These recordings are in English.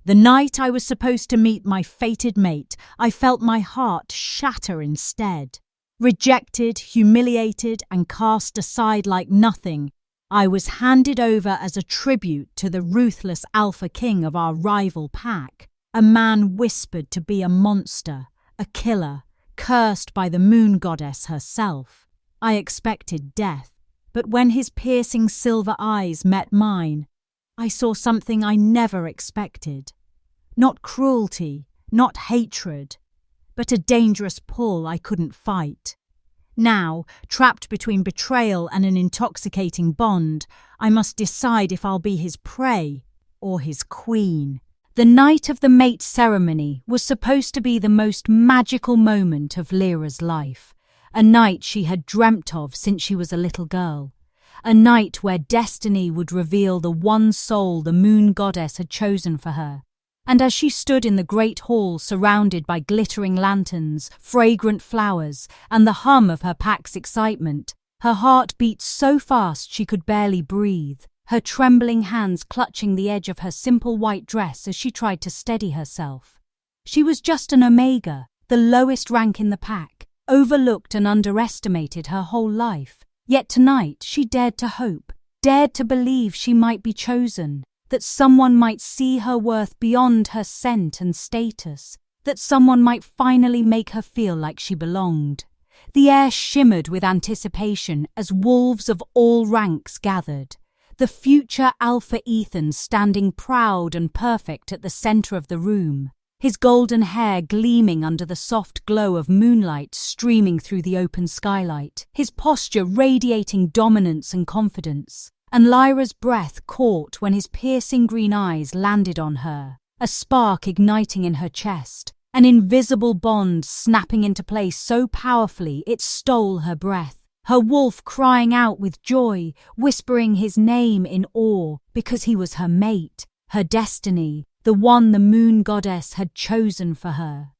The night I was supposed to meet my fated mate, I felt my heart shatter instead. Rejected, humiliated, and cast aside like nothing, I was handed over as a tribute to the ruthless alpha king of our rival pack, a man whispered to be a monster, a killer, cursed by the moon goddess herself. I expected death, but when his piercing silver eyes met mine, I saw something I never expected. Not cruelty, not hatred, but a dangerous pull I couldn't fight. Now, trapped between betrayal and an intoxicating bond, I must decide if I'll be his prey or his queen. The night of the mate ceremony was supposed to be the most magical moment of Lyra's life, a night she had dreamt of since she was a little girl, a night where destiny would reveal the one soul the moon goddess had chosen for her. And as she stood in the great hall surrounded by glittering lanterns, fragrant flowers, and the hum of her pack's excitement, her heart beat so fast she could barely breathe, her trembling hands clutching the edge of her simple white dress as she tried to steady herself. She was just an Omega, the lowest rank in the pack, overlooked and underestimated her whole life. Yet tonight she dared to hope, dared to believe she might be chosen, that someone might see her worth beyond her scent and status, that someone might finally make her feel like she belonged. The air shimmered with anticipation as wolves of all ranks gathered. The future Alpha Ethan standing proud and perfect at the center of the room, his golden hair gleaming under the soft glow of moonlight streaming through the open skylight, his posture radiating dominance and confidence. And Lyra's breath caught when his piercing green eyes landed on her, a spark igniting in her chest, an invisible bond snapping into place so powerfully it stole her breath. Her wolf crying out with joy, whispering his name in awe, because he was her mate, her destiny, the one the moon goddess had chosen for her.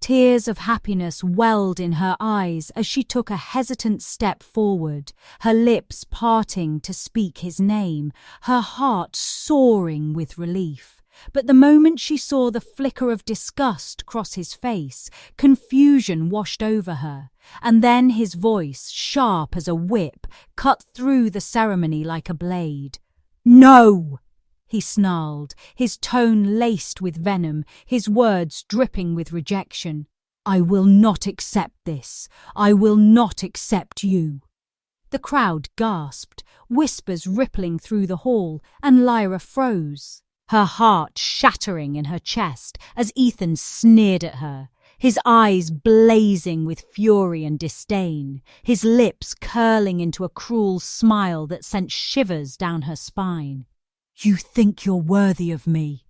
Tears of happiness welled in her eyes as she took a hesitant step forward, her lips parting to speak his name, her heart soaring with relief. But the moment she saw the flicker of disgust cross his face, confusion washed over her, and then his voice, sharp as a whip, cut through the ceremony like a blade. "No!" he snarled, his tone laced with venom, his words dripping with rejection. "I will not accept this. I will not accept you." The crowd gasped, whispers rippling through the hall, and Lyra froze, her heart shattering in her chest as Ethan sneered at her, his eyes blazing with fury and disdain, his lips curling into a cruel smile that sent shivers down her spine. "You think you're worthy of me,"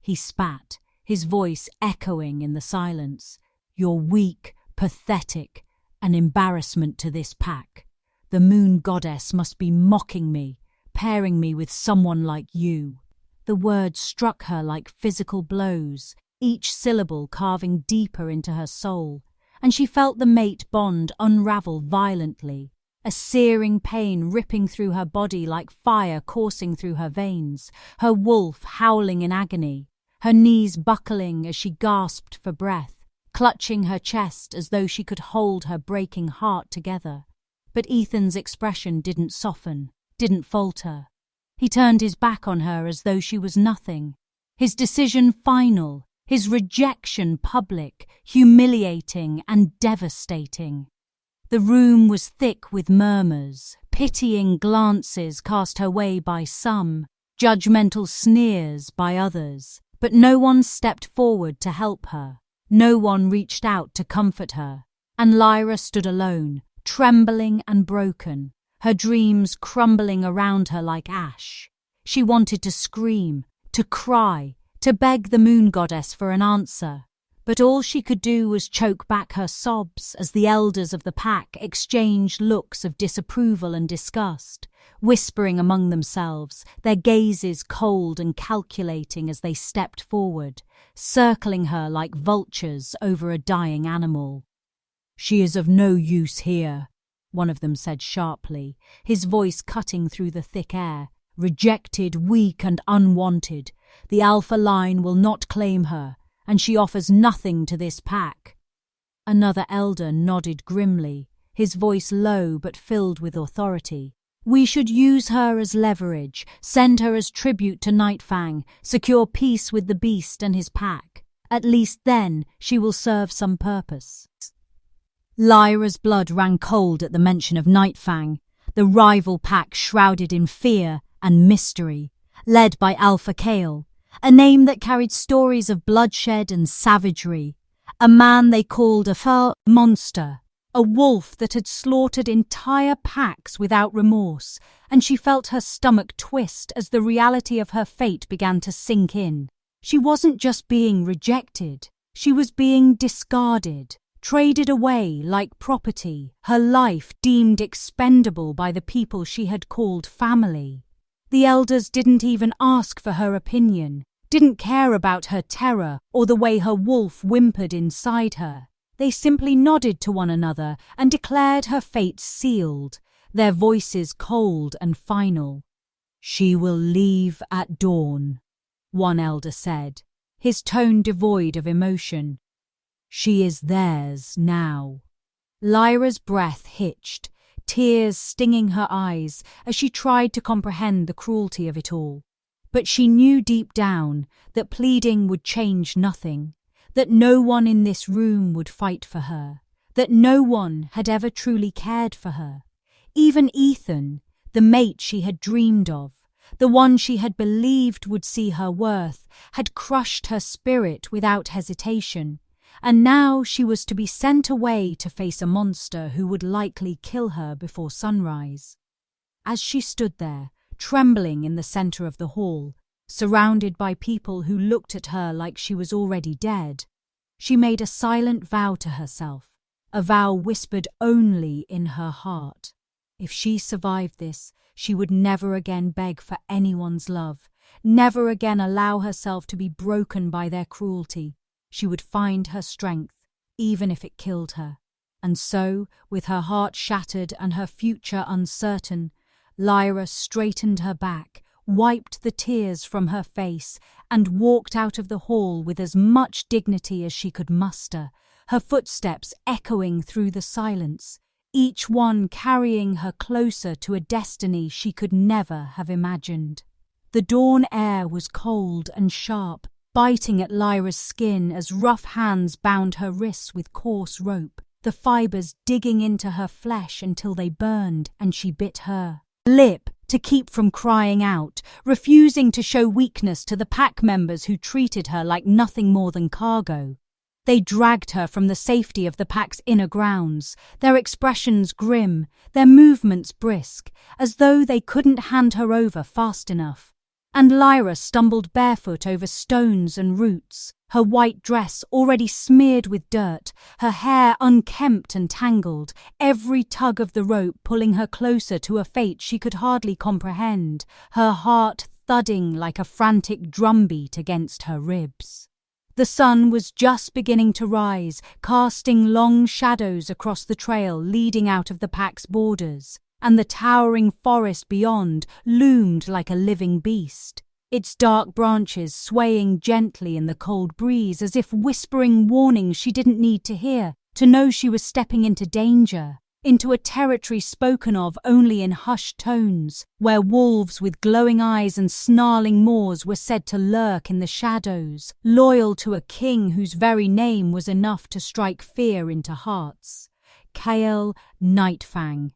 he spat, his voice echoing in the silence. "You're weak, pathetic, an embarrassment to this pack. The moon goddess must be mocking me, pairing me with someone like you." The words struck her like physical blows, each syllable carving deeper into her soul, and she felt the mate bond unravel violently, a searing pain ripping through her body like fire coursing through her veins, her wolf howling in agony, her knees buckling as she gasped for breath, clutching her chest as though she could hold her breaking heart together. But Ethan's expression didn't soften, didn't falter. He turned his back on her as though she was nothing, his decision final, his rejection public, humiliating and devastating. The room was thick with murmurs, pitying glances cast her way by some, judgmental sneers by others, but no one stepped forward to help her. No one reached out to comfort her, and Lyra stood alone, trembling and broken, her dreams crumbling around her like ash. She wanted to scream, to cry, to beg the moon goddess for an answer, but all she could do was choke back her sobs as the elders of the pack exchanged looks of disapproval and disgust, whispering among themselves, their gazes cold and calculating as they stepped forward, circling her like vultures over a dying animal. "She is of no use here," one of them said sharply, his voice cutting through the thick air. "Rejected, weak and unwanted. The alpha line will not claim her, and she offers nothing to this pack." Another elder nodded grimly, his voice low but filled with authority. "We should use her as leverage, send her as tribute to Nightfang, secure peace with the beast and his pack. At least then she will serve some purpose." Lyra's blood ran cold at the mention of Nightfang, the rival pack shrouded in fear and mystery, led by Alpha Kale, a name that carried stories of bloodshed and savagery, a man they called a fell monster, a wolf that had slaughtered entire packs without remorse, and she felt her stomach twist as the reality of her fate began to sink in. She wasn't just being rejected, she was being discarded, traded away like property, her life deemed expendable by the people she had called family. The elders didn't even ask for her opinion, didn't care about her terror or the way her wolf whimpered inside her. They simply nodded to one another and declared her fate sealed, their voices cold and final. "She will leave at dawn," one elder said, his tone devoid of emotion. "She is theirs now." Lyra's breath hitched, tears stinging her eyes as she tried to comprehend the cruelty of it all. But she knew deep down that pleading would change nothing, that no one in this room would fight for her, that no one had ever truly cared for her. Even Ethan, the mate she had dreamed of, the one she had believed would see her worth, had crushed her spirit without hesitation, and now she was to be sent away to face a monster who would likely kill her before sunrise. As she stood there, trembling in the centre of the hall, surrounded by people who looked at her like she was already dead, she made a silent vow to herself, a vow whispered only in her heart. If she survived this, she would never again beg for anyone's love, never again allow herself to be broken by their cruelty. She would find her strength, even if it killed her. And so, with her heart shattered and her future uncertain, Lyra straightened her back, wiped the tears from her face, and walked out of the hall with as much dignity as she could muster, her footsteps echoing through the silence, each one carrying her closer to a destiny she could never have imagined. The dawn air was cold and sharp, biting at Lyra's skin as rough hands bound her wrists with coarse rope, the fibres digging into her flesh until they burned and she bit her lip to keep from crying out, refusing to show weakness to the pack members who treated her like nothing more than cargo. They dragged her from the safety of the pack's inner grounds, their expressions grim, their movements brisk, as though they couldn't hand her over fast enough. And Lyra stumbled barefoot over stones and roots, her white dress already smeared with dirt, her hair unkempt and tangled, every tug of the rope pulling her closer to a fate she could hardly comprehend, her heart thudding like a frantic drumbeat against her ribs. The sun was just beginning to rise, casting long shadows across the trail leading out of the pack's borders, and the towering forest beyond loomed like a living beast, its dark branches swaying gently in the cold breeze as if whispering warnings she didn't need to hear to know she was stepping into danger, into a territory spoken of only in hushed tones, where wolves with glowing eyes and snarling maws were said to lurk in the shadows, loyal to a king whose very name was enough to strike fear into hearts. Kale, Nightfang.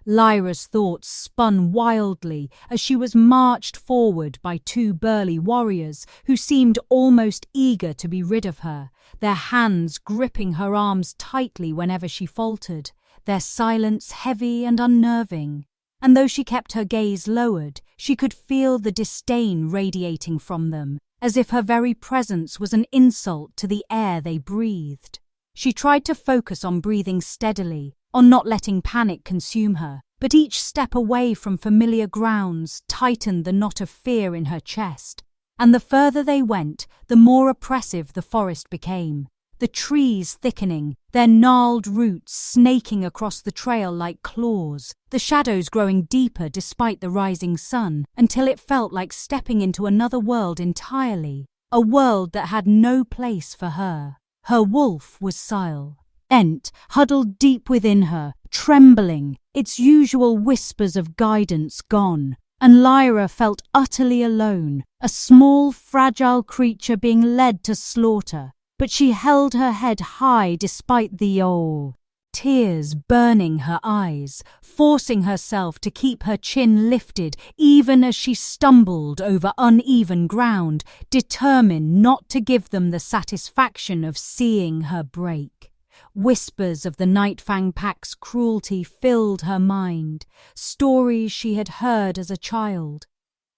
Lyra's thoughts spun wildly as she was marched forward by two burly warriors who seemed almost eager to be rid of her, their hands gripping her arms tightly whenever she faltered, their silence heavy and unnerving. And though she kept her gaze lowered, she could feel the disdain radiating from them, as if her very presence was an insult to the air they breathed. She tried to focus on breathing steadily, on not letting panic consume her, but each step away from familiar grounds tightened the knot of fear in her chest. And the further they went, the more oppressive the forest became. the trees thickening, their gnarled roots snaking across the trail like claws, the shadows growing deeper despite the rising sun, until it felt like stepping into another world entirely, a world that had no place for her. Her wolf was silent, huddled deep within her, trembling, its usual whispers of guidance gone, and Lyra felt utterly alone, a small, fragile creature being led to slaughter. But she held her head high despite the tears burning her eyes, forcing herself to keep her chin lifted even as she stumbled over uneven ground, determined not to give them the satisfaction of seeing her break. Whispers of the Nightfang pack's cruelty filled her mind, stories she had heard as a child,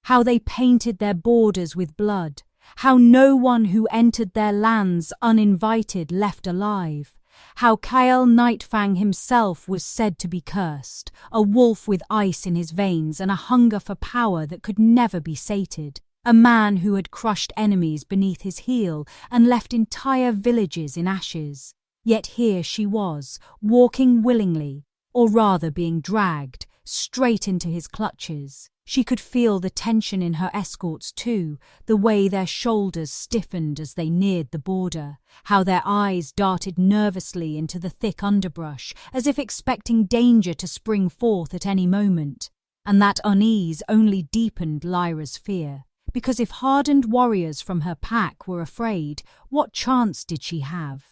how they painted their borders with blood, how no one who entered their lands uninvited left alive, how Kale Nightfang himself was said to be cursed, a wolf with ice in his veins and a hunger for power that could never be sated, a man who had crushed enemies beneath his heel and left entire villages in ashes. Yet here she was, walking willingly, or rather being dragged, straight into his clutches. She could feel the tension in her escorts too, the way their shoulders stiffened as they neared the border, how their eyes darted nervously into the thick underbrush, as if expecting danger to spring forth at any moment. And that unease only deepened Lyra's fear, because if hardened warriors from her pack were afraid, what chance did she have?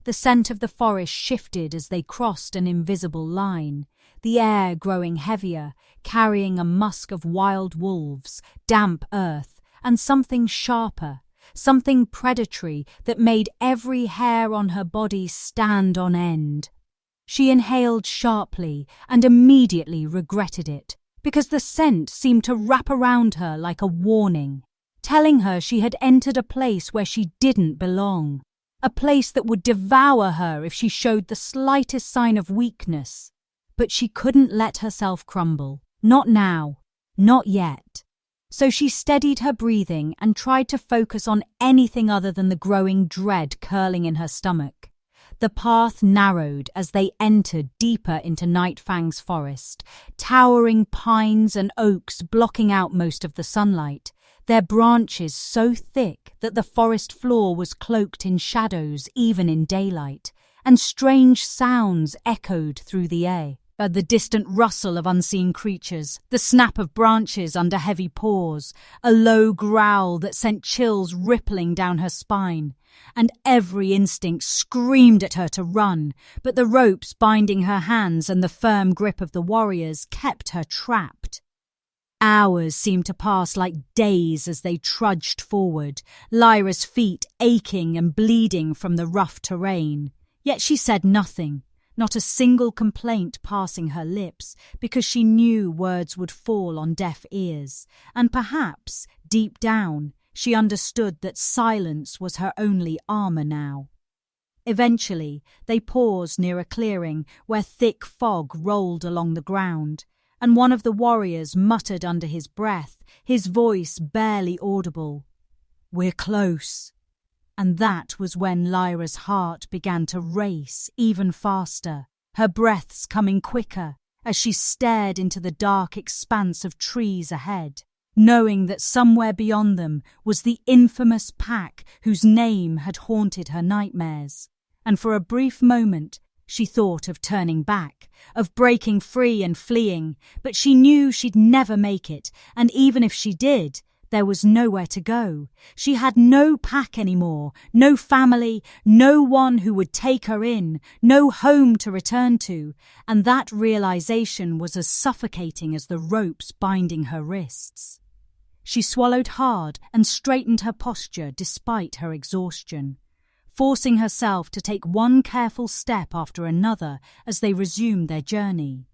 The scent of the forest shifted as they crossed an invisible line, the air growing heavier, carrying a musk of wild wolves, damp earth, and something sharper, something predatory that made every hair on her body stand on end. She inhaled sharply and immediately regretted it, because the scent seemed to wrap around her like a warning, telling her she had entered a place where she didn't belong. A place that would devour her if she showed the slightest sign of weakness. But she couldn't let herself crumble. Not now. Not yet. So she steadied her breathing and tried to focus on anything other than the growing dread curling in her stomach. The path narrowed as they entered deeper into Nightfang's forest, towering pines and oaks blocking out most of the sunlight, their branches so thick that the forest floor was cloaked in shadows even in daylight, and strange sounds echoed through the air. The distant rustle of unseen creatures, the snap of branches under heavy paws, a low growl that sent chills rippling down her spine, and every instinct screamed at her to run, but the ropes binding her hands and the firm grip of the warriors kept her trapped. Hours seemed to pass like days as they trudged forward, Lyra's feet aching and bleeding from the rough terrain. Yet she said nothing, not a single complaint passing her lips, because she knew words would fall on deaf ears, and perhaps, deep down, she understood that silence was her only armor now. Eventually, they paused near a clearing where thick fog rolled along the ground, and one of the warriors muttered under his breath, his voice barely audible, "We're close." And that was when Lyra's heart began to race even faster, her breaths coming quicker as she stared into the dark expanse of trees ahead, knowing that somewhere beyond them was the infamous pack whose name had haunted her nightmares. And for a brief moment, she thought of turning back, of breaking free and fleeing, but she knew she'd never make it, and even if she did, there was nowhere to go. She had no pack anymore, no family, no one who would take her in, no home to return to, and that realization was as suffocating as the ropes binding her wrists. She swallowed hard and straightened her posture despite her exhaustion, forcing herself to take one careful step after another as they resumed their journey.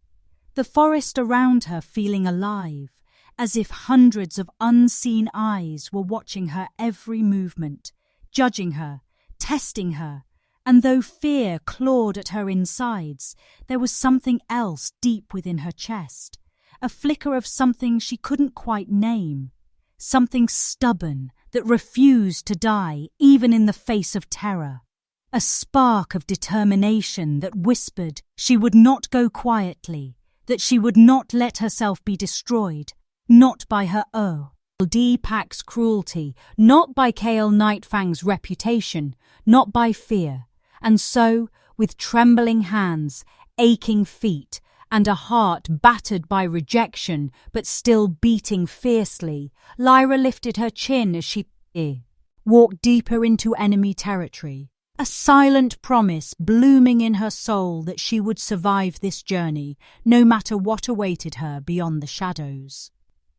The forest around her feeling alive, as if hundreds of unseen eyes were watching her every movement, judging her, testing her, and though fear clawed at her insides, there was something else deep within her chest, a flicker of something she couldn't quite name, something stubborn that refused to die even in the face of terror. a spark of determination that whispered she would not go quietly, that she would not let herself be destroyed, not by her Pack's cruelty, not by Kale Nightfang's reputation, not by fear. And so, with trembling hands, aching feet, and a heart battered by rejection but still beating fiercely, Lyra lifted her chin as she walked deeper into enemy territory. A silent promise blooming in her soul that she would survive this journey, no matter what awaited her beyond the shadows.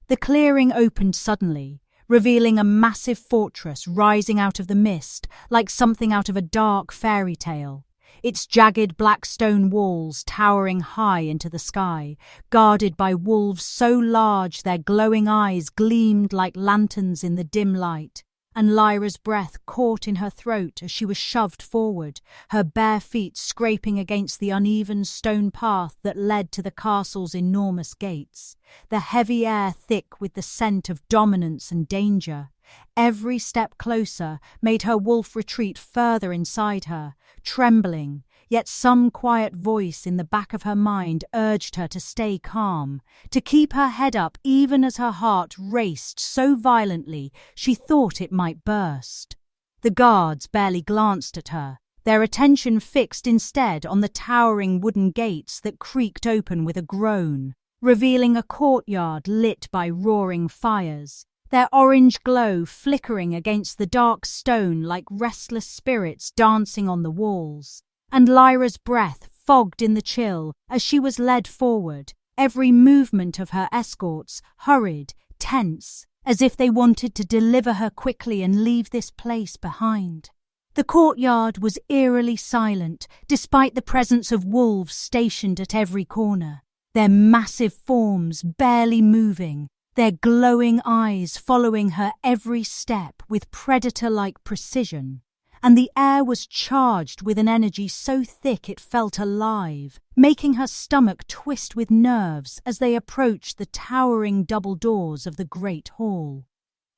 The clearing opened suddenly, revealing a massive fortress rising out of the mist like something out of a dark fairy tale. Its jagged black stone walls towering high into the sky, guarded by wolves so large their glowing eyes gleamed like lanterns in the dim light. And Lyra's breath caught in her throat as she was shoved forward, her bare feet scraping against the uneven stone path that led to the castle's enormous gates, the heavy air thick with the scent of dominance and danger. Every step closer made her wolf retreat further inside her, trembling, yet some quiet voice in the back of her mind urged her to stay calm, to keep her head up even as her heart raced so violently she thought it might burst. The guards barely glanced at her, their attention fixed instead on the towering wooden gates that creaked open with a groan, revealing a courtyard lit by roaring fires, their orange glow flickering against the dark stone like restless spirits dancing on the walls. And Lyra's breath fogged in the chill as she was led forward, every movement of her escorts hurried, tense, as if they wanted to deliver her quickly and leave this place behind. The courtyard was eerily silent, despite the presence of wolves stationed at every corner, their massive forms barely moving, their glowing eyes following her every step with predator-like precision. And the air was charged with an energy so thick it felt alive, making her stomach twist with nerves as they approached the towering double doors of the great hall.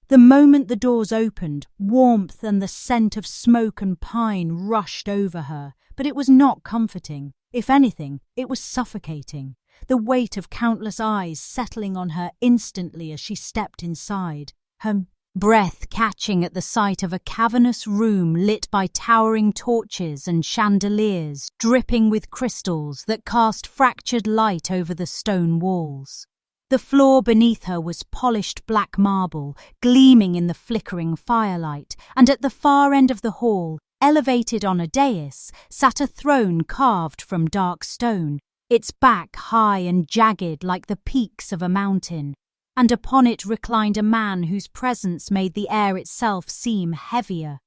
The moment the doors opened, warmth and the scent of smoke and pine rushed over her, but it was not comforting. If anything, it was suffocating, the weight of countless eyes settling on her instantly as she stepped inside, her breath catching at the sight of a cavernous room lit by towering torches and chandeliers dripping with crystals that cast fractured light over the stone walls. The floor beneath her was polished black marble, gleaming in the flickering firelight, and at the far end of the hall, elevated on a dais, sat a throne carved from dark stone, its back high and jagged like the peaks of a mountain. And upon it reclined a man whose presence made the air itself seem heavier.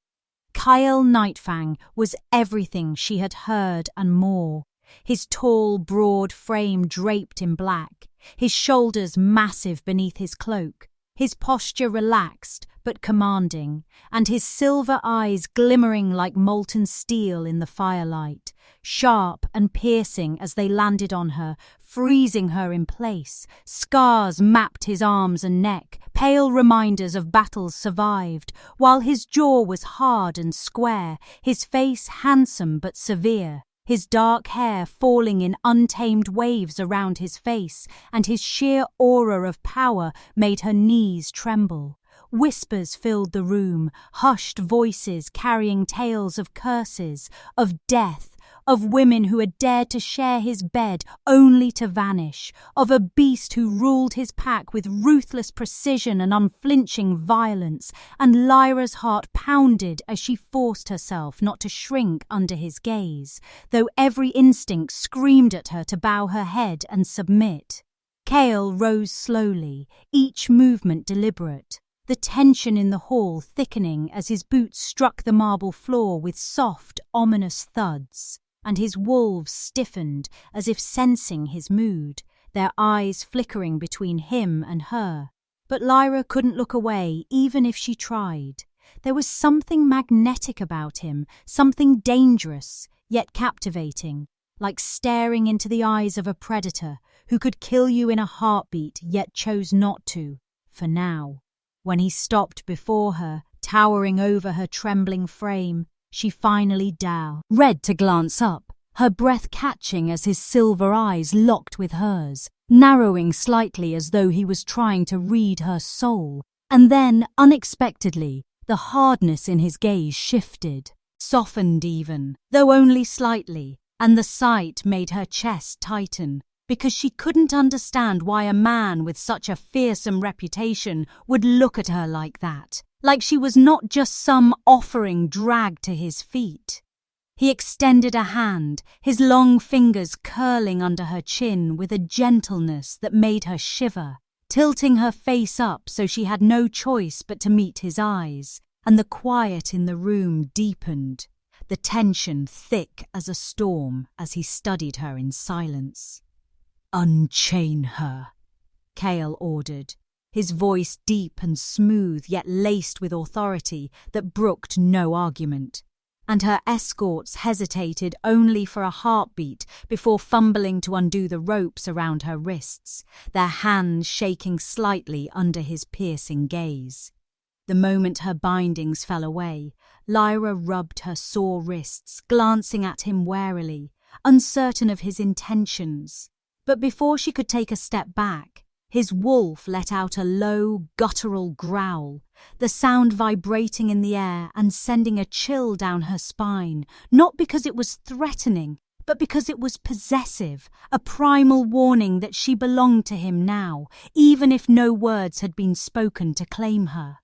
Kale Nightfang was everything she had heard and more. His tall, broad frame draped in black, his shoulders massive beneath his cloak, his posture relaxed but commanding, and his silver eyes glimmering like molten steel in the firelight, sharp and piercing as they landed on her, freezing her in place. Scars mapped his arms and neck, pale reminders of battles survived, while his jaw was hard and square, his face handsome but severe, his dark hair falling in untamed waves around his face, and his sheer aura of power made her knees tremble. Whispers filled the room, hushed voices carrying tales of curses, of death, of women who had dared to share his bed only to vanish, of a beast who ruled his pack with ruthless precision and unflinching violence, and Lyra's heart pounded as she forced herself not to shrink under his gaze, though every instinct screamed at her to bow her head and submit. Kale rose slowly, each movement deliberate, the tension in the hall thickening as his boots struck the marble floor with soft, ominous thuds, and his wolves stiffened as if sensing his mood, their eyes flickering between him and her. But Lyra couldn't look away even if she tried. There was something magnetic about him, something dangerous, yet captivating, like staring into the eyes of a predator who could kill you in a heartbeat yet chose not to, for now. When he stopped before her, towering over her trembling frame, she finally dared to glance up, her breath catching as his silver eyes locked with hers, narrowing slightly as though he was trying to read her soul. And then, unexpectedly, the hardness in his gaze shifted, softened even, though only slightly, and the sight made her chest tighten, because she couldn't understand why a man with such a fearsome reputation would look at her like that, like she was not just some offering dragged to his feet. He extended a hand, his long fingers curling under her chin with a gentleness that made her shiver, tilting her face up so she had no choice but to meet his eyes, and the quiet in the room deepened, the tension thick as a storm as he studied her in silence. "Unchain her," Kale ordered, his voice deep and smooth yet laced with authority that brooked no argument. And her escorts hesitated only for a heartbeat before fumbling to undo the ropes around her wrists, their hands shaking slightly under his piercing gaze. The moment her bindings fell away, Lyra rubbed her sore wrists, glancing at him warily, uncertain of his intentions. But before she could take a step back, his wolf let out a low, guttural growl, the sound vibrating in the air and sending a chill down her spine, not because it was threatening, but because it was possessive, a primal warning that she belonged to him now, even if no words had been spoken to claim her.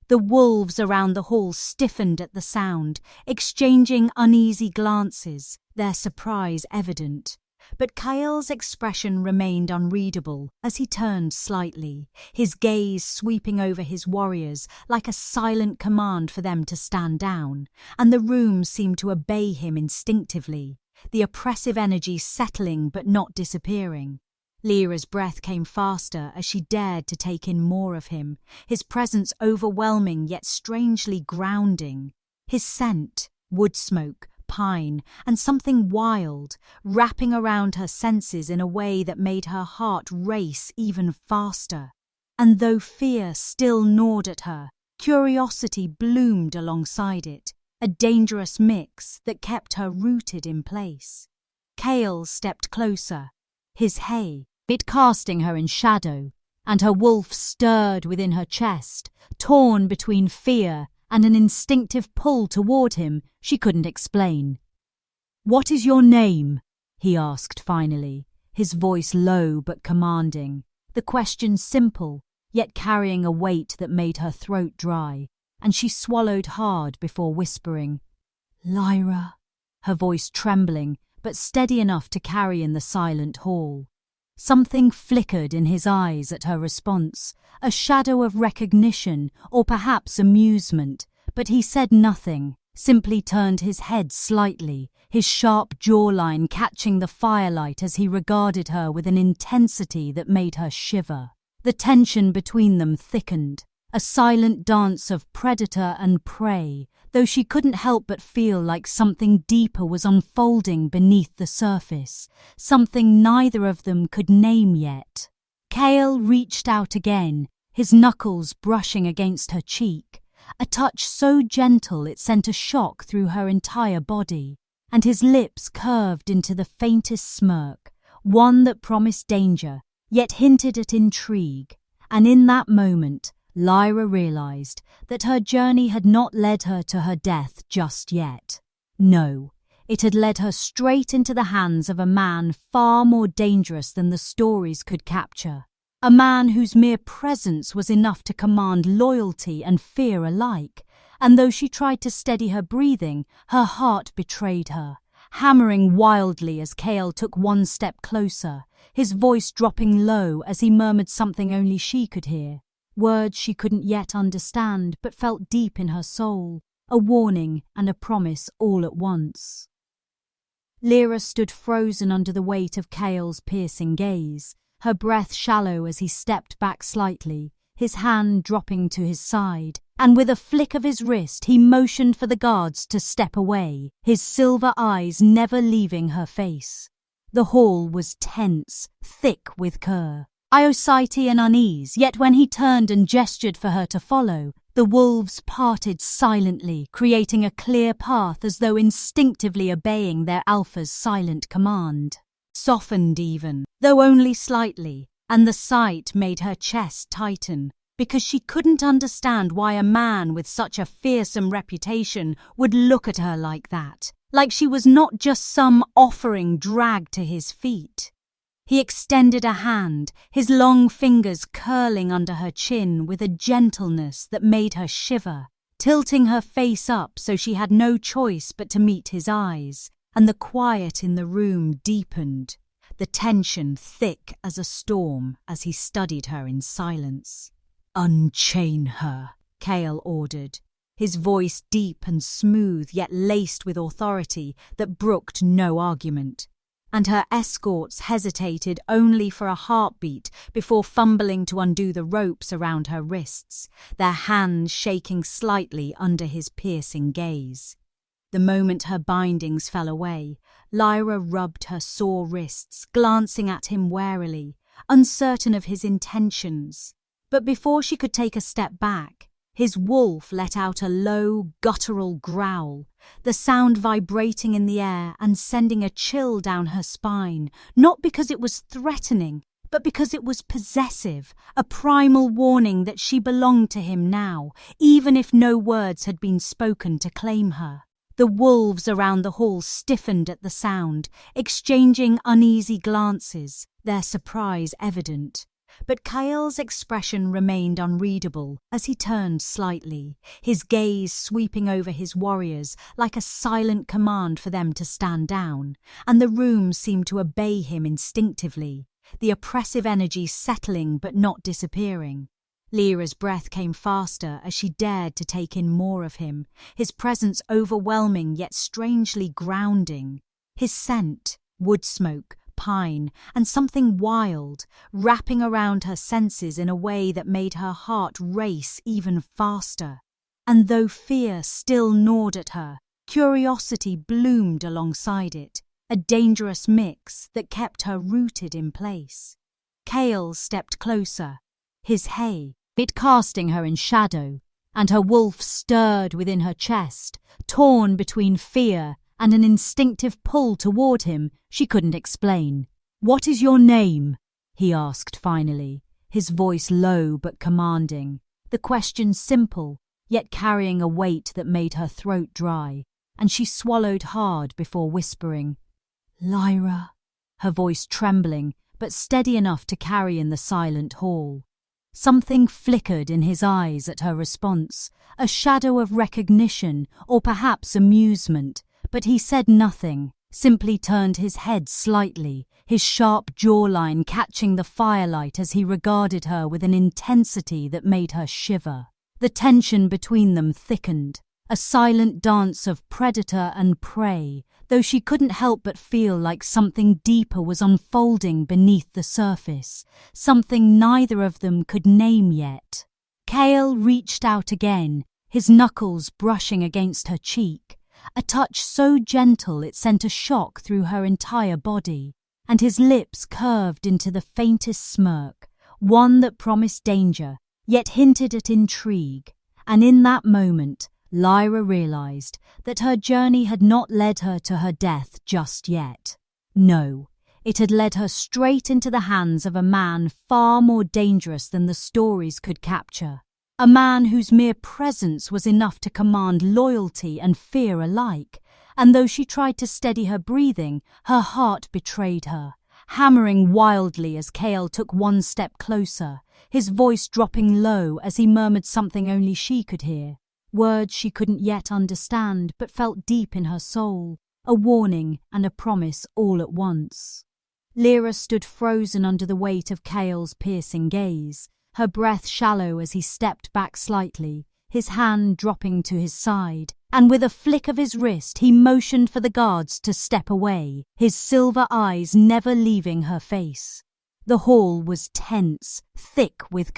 The wolves around the hall stiffened at the sound, exchanging uneasy glances, their surprise evident. But Kale's expression remained unreadable as he turned slightly, his gaze sweeping over his warriors like a silent command for them to stand down, and the room seemed to obey him instinctively, the oppressive energy settling but not disappearing. Lyra's breath came faster as she dared to take in more of him, his presence overwhelming yet strangely grounding. His scent, wood smoke, pine, and something wild, wrapping around her senses in a way that made her heart race even faster. And though fear still gnawed at her, curiosity bloomed alongside it, a dangerous mix that kept her rooted in place. Kale stepped closer, his it casting her in shadow, and her wolf stirred within her chest, torn between fear and an instinctive pull toward him she couldn't explain. "What is your name?" he asked finally, his voice low but commanding, the question simple, yet carrying a weight that made her throat dry, and she swallowed hard before whispering, "Lyra," her voice trembling, but steady enough to carry in the silent hall. Something flickered in his eyes at her response, a shadow of recognition or perhaps amusement, but he said nothing, simply turned his head slightly, his sharp jawline catching the firelight as he regarded her with an intensity that made her shiver. The tension between them thickened, a silent dance of predator and prey, though she couldn't help but feel like something deeper was unfolding beneath the surface, something neither of them could name yet. Kale reached out again, his knuckles brushing against her cheek, a touch so gentle it sent a shock through her entire body, and his lips curved into the faintest smirk, one that promised danger, yet hinted at intrigue, and in that moment, Lyra realized that her journey had not led her to her death just yet. No, it had led her straight into the hands of a man far more dangerous than the stories could capture. A man whose mere presence was enough to command loyalty and fear alike, and though she tried to steady her breathing, her heart betrayed her, hammering wildly as Kale took one step closer, his voice dropping low as he murmured something only she could hear. Words she couldn't yet understand but felt deep in her soul, a warning and a promise all at once. Lyra stood frozen under the weight of Kale's piercing gaze, her breath shallow as he stepped back slightly, his hand dropping to his side, and with a flick of his wrist he motioned for the guards to step away, his silver eyes never leaving her face. The hall was tense, thick with anxiety and unease, yet when he turned and gestured for her to follow, The wolves parted silently, creating a clear path as though instinctively obeying their alpha's silent command. Softened even, though only slightly, and the sight made her chest tighten, because she couldn't understand why a man with such a fearsome reputation would look at her like that, like she was not just some offering dragged to his feet. He extended a hand, his long fingers curling under her chin with a gentleness that made her shiver, tilting her face up so she had no choice but to meet his eyes, and the quiet in the room deepened, the tension thick as a storm as he studied her in silence. "Unchain her," Kale ordered, his voice deep and smooth yet laced with authority that brooked no argument. And her escorts hesitated only for a heartbeat before fumbling to undo the ropes around her wrists, their hands shaking slightly under his piercing gaze. The moment her bindings fell away, Lyra rubbed her sore wrists, glancing at him warily, uncertain of his intentions. But before she could take a step back, his wolf let out a low, guttural growl, the sound vibrating in the air and sending a chill down her spine, not because it was threatening, but because it was possessive, a primal warning that she belonged to him now, even if no words had been spoken to claim her. The wolves around the hall stiffened at the sound, exchanging uneasy glances, their surprise evident. But Kale's expression remained unreadable as he turned slightly, his gaze sweeping over his warriors like a silent command for them to stand down, and the room seemed to obey him instinctively, the oppressive energy settling but not disappearing. Lyra's breath came faster as she dared to take in more of him, his presence overwhelming yet strangely grounding. His scent, wood smoke, pine, and something wild, wrapping around her senses in a way that made her heart race even faster. And though fear still gnawed at her, curiosity bloomed alongside it, a dangerous mix that kept her rooted in place. Kale stepped closer, his it casting her in shadow, and her wolf stirred within her chest, torn between fear and an instinctive pull toward him she couldn't explain. "What is your name?" he asked finally, his voice low but commanding, the question simple, yet carrying a weight that made her throat dry, and she swallowed hard before whispering, "Lyra," her voice trembling, but steady enough to carry in the silent hall. Something flickered in his eyes at her response, a shadow of recognition or perhaps amusement, but he said nothing, simply turned his head slightly, his sharp jawline catching the firelight as he regarded her with an intensity that made her shiver. The tension between them thickened, a silent dance of predator and prey, though she couldn't help but feel like something deeper was unfolding beneath the surface, something neither of them could name yet. Kale reached out again, his knuckles brushing against her cheek, a touch so gentle it sent a shock through her entire body, and his lips curved into the faintest smirk, one that promised danger, yet hinted at intrigue, and in that moment, Lyra realized that her journey had not led her to her death just yet. No, it had led her straight into the hands of a man far more dangerous than the stories could capture. A man whose mere presence was enough to command loyalty and fear alike, and though she tried to steady her breathing, her heart betrayed her, hammering wildly as Kale took one step closer, his voice dropping low as he murmured something only she could hear. Words she couldn't yet understand but felt deep in her soul, a warning and a promise all at once. Lyra stood frozen under the weight of Kale's piercing gaze, her breath shallow as he stepped back slightly, his hand dropping to his side, and with a flick of his wrist he motioned for the guards to step away, his silver eyes never leaving her face. The hall was tense, thick with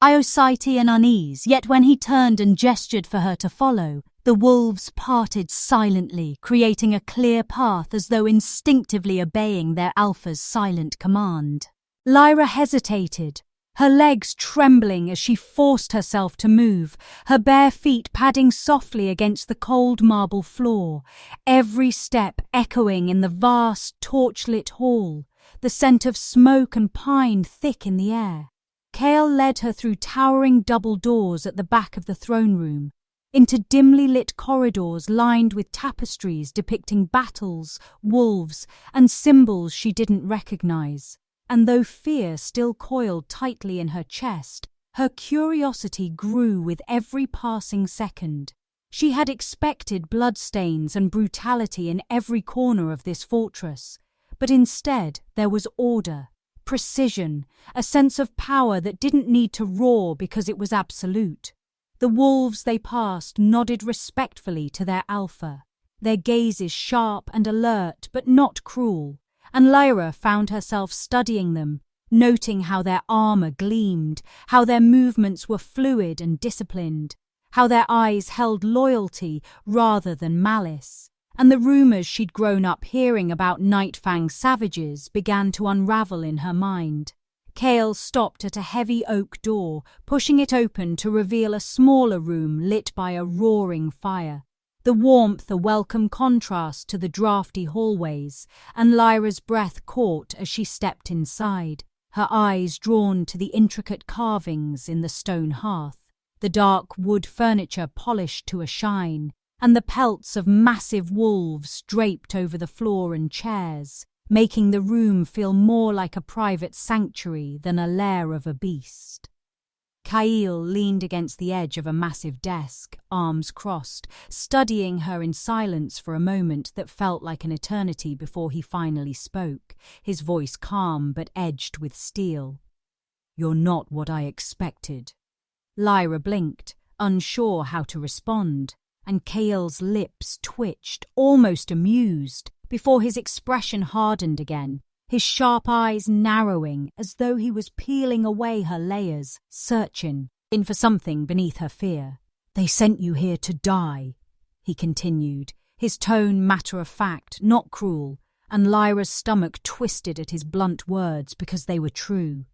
anxiety and unease, yet when he turned and gestured for her to follow, the wolves parted silently, creating a clear path as though instinctively obeying their alpha's silent command. Lyra hesitated, her legs trembling as she forced herself to move, her bare feet padding softly against the cold marble floor, every step echoing in the vast torchlit hall, the scent of smoke and pine thick in the air. Kale led her through towering double doors at the back of the throne room, into dimly lit corridors lined with tapestries depicting battles, wolves, and symbols she didn't recognize. And though fear still coiled tightly in her chest, her curiosity grew with every passing second. She had expected bloodstains and brutality in every corner of this fortress, but instead there was order, precision, a sense of power that didn't need to roar because it was absolute. The wolves they passed nodded respectfully to their alpha, their gazes sharp and alert but not cruel, and Lyra found herself studying them, noting how their armor gleamed, how their movements were fluid and disciplined, how their eyes held loyalty rather than malice. And the rumors she'd grown up hearing about Nightfang savages began to unravel in her mind. Kale stopped at a heavy oak door, pushing it open to reveal a smaller room lit by a roaring fire. The warmth a welcome contrast to the drafty hallways, and Lyra's breath caught as she stepped inside, her eyes drawn to the intricate carvings in the stone hearth, the dark wood furniture polished to a shine, and the pelts of massive wolves draped over the floor and chairs, making the room feel more like a private sanctuary than a lair of a beast. Kale leaned against the edge of a massive desk, arms crossed, studying her in silence for a moment that felt like an eternity before he finally spoke, his voice calm but edged with steel. "You're not what I expected." Lyra blinked, unsure how to respond, and Kale's lips twitched, almost amused, before his expression hardened again, his sharp eyes narrowing as though he was peeling away her layers, searching in for something beneath her fear. "They sent you here to die," he continued, his tone matter-of-fact, not cruel, and Lyra's stomach twisted at his blunt words because they were true.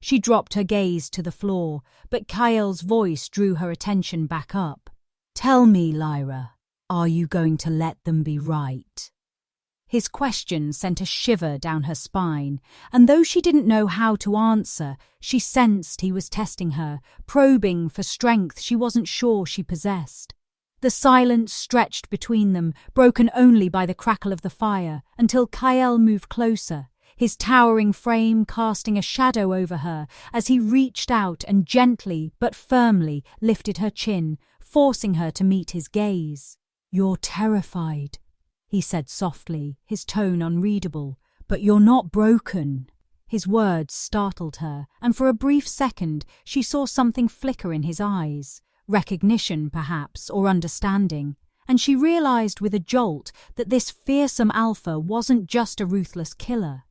She dropped her gaze to the floor, but Kale's voice drew her attention back up. "Tell me, Lyra, are you going to let them be right?" His question sent a shiver down her spine, and though she didn't know how to answer, she sensed he was testing her, probing for strength she wasn't sure she possessed. The silence stretched between them, broken only by the crackle of the fire, until Kale moved closer, his towering frame casting a shadow over her as he reached out and gently but firmly lifted her chin, forcing her to meet his gaze. "You're terrified," he said softly, his tone unreadable, "but you're not broken." His words startled her, and for a brief second she saw something flicker in his eyes, recognition perhaps, or understanding, and she realized with a jolt that this fearsome alpha wasn't just a ruthless killer.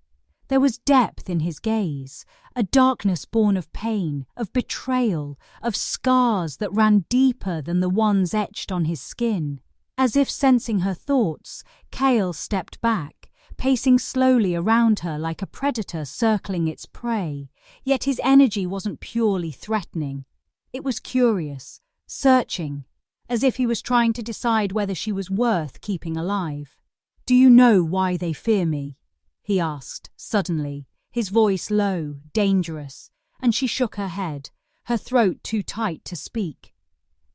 There was depth in his gaze, a darkness born of pain, of betrayal, of scars that ran deeper than the ones etched on his skin. As if sensing her thoughts, Kale stepped back, pacing slowly around her like a predator circling its prey, yet his energy wasn't purely threatening. It was curious, searching, as if he was trying to decide whether she was worth keeping alive. "Do you know why they fear me?" he asked, suddenly, his voice low, dangerous, and she shook her head, her throat too tight to speak.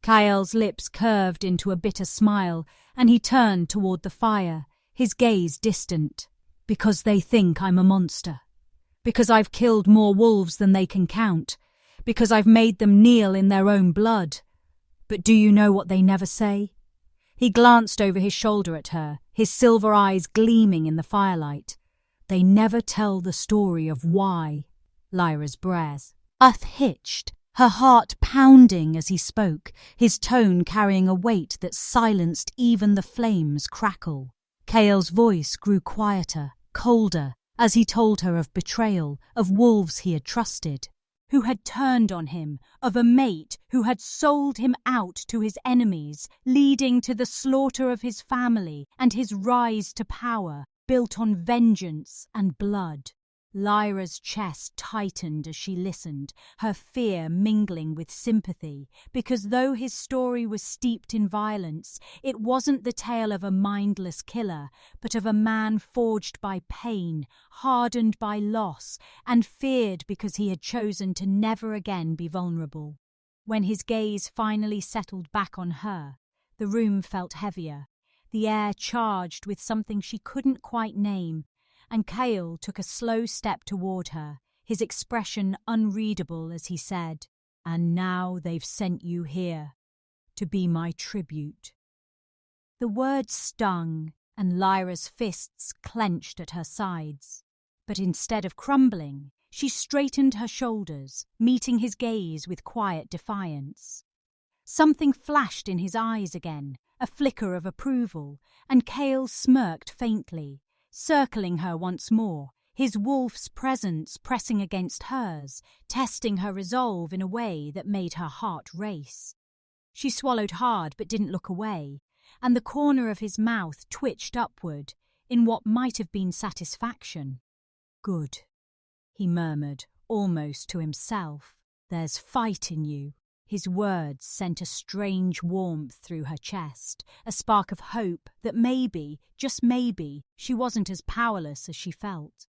Kale's lips curved into a bitter smile, and he turned toward the fire, his gaze distant. "Because they think I'm a monster. Because I've killed more wolves than they can count. Because I've made them kneel in their own blood. But do you know what they never say?" He glanced over his shoulder at her, his silver eyes gleaming in the firelight. "They never tell the story of why." Lyra's breath hitched, her heart pounding as he spoke, his tone carrying a weight that silenced even the flame's crackle. Kale's voice grew quieter, colder, as he told her of betrayal, of wolves he had trusted, who had turned on him, of a mate who had sold him out to his enemies, leading to the slaughter of his family and his rise to power, built on vengeance and blood. Lyra's chest tightened as she listened, her fear mingling with sympathy, because though his story was steeped in violence, it wasn't the tale of a mindless killer, but of a man forged by pain, hardened by loss, and feared because he had chosen to never again be vulnerable. When his gaze finally settled back on her, the room felt heavier, the air charged with something she couldn't quite name, and Kale took a slow step toward her, his expression unreadable as he said, "And now they've sent you here, to be my tribute." The words stung, and Lyra's fists clenched at her sides. But instead of crumbling, she straightened her shoulders, meeting his gaze with quiet defiance. Something flashed in his eyes again, a flicker of approval, and Kale smirked faintly, circling her once more, his wolf's presence pressing against hers, testing her resolve in a way that made her heart race. She swallowed hard but didn't look away, and the corner of his mouth twitched upward in what might have been satisfaction. "Good," he murmured, almost to himself. "There's fight in you." His words sent a strange warmth through her chest, a spark of hope that maybe, just maybe, she wasn't as powerless as she felt.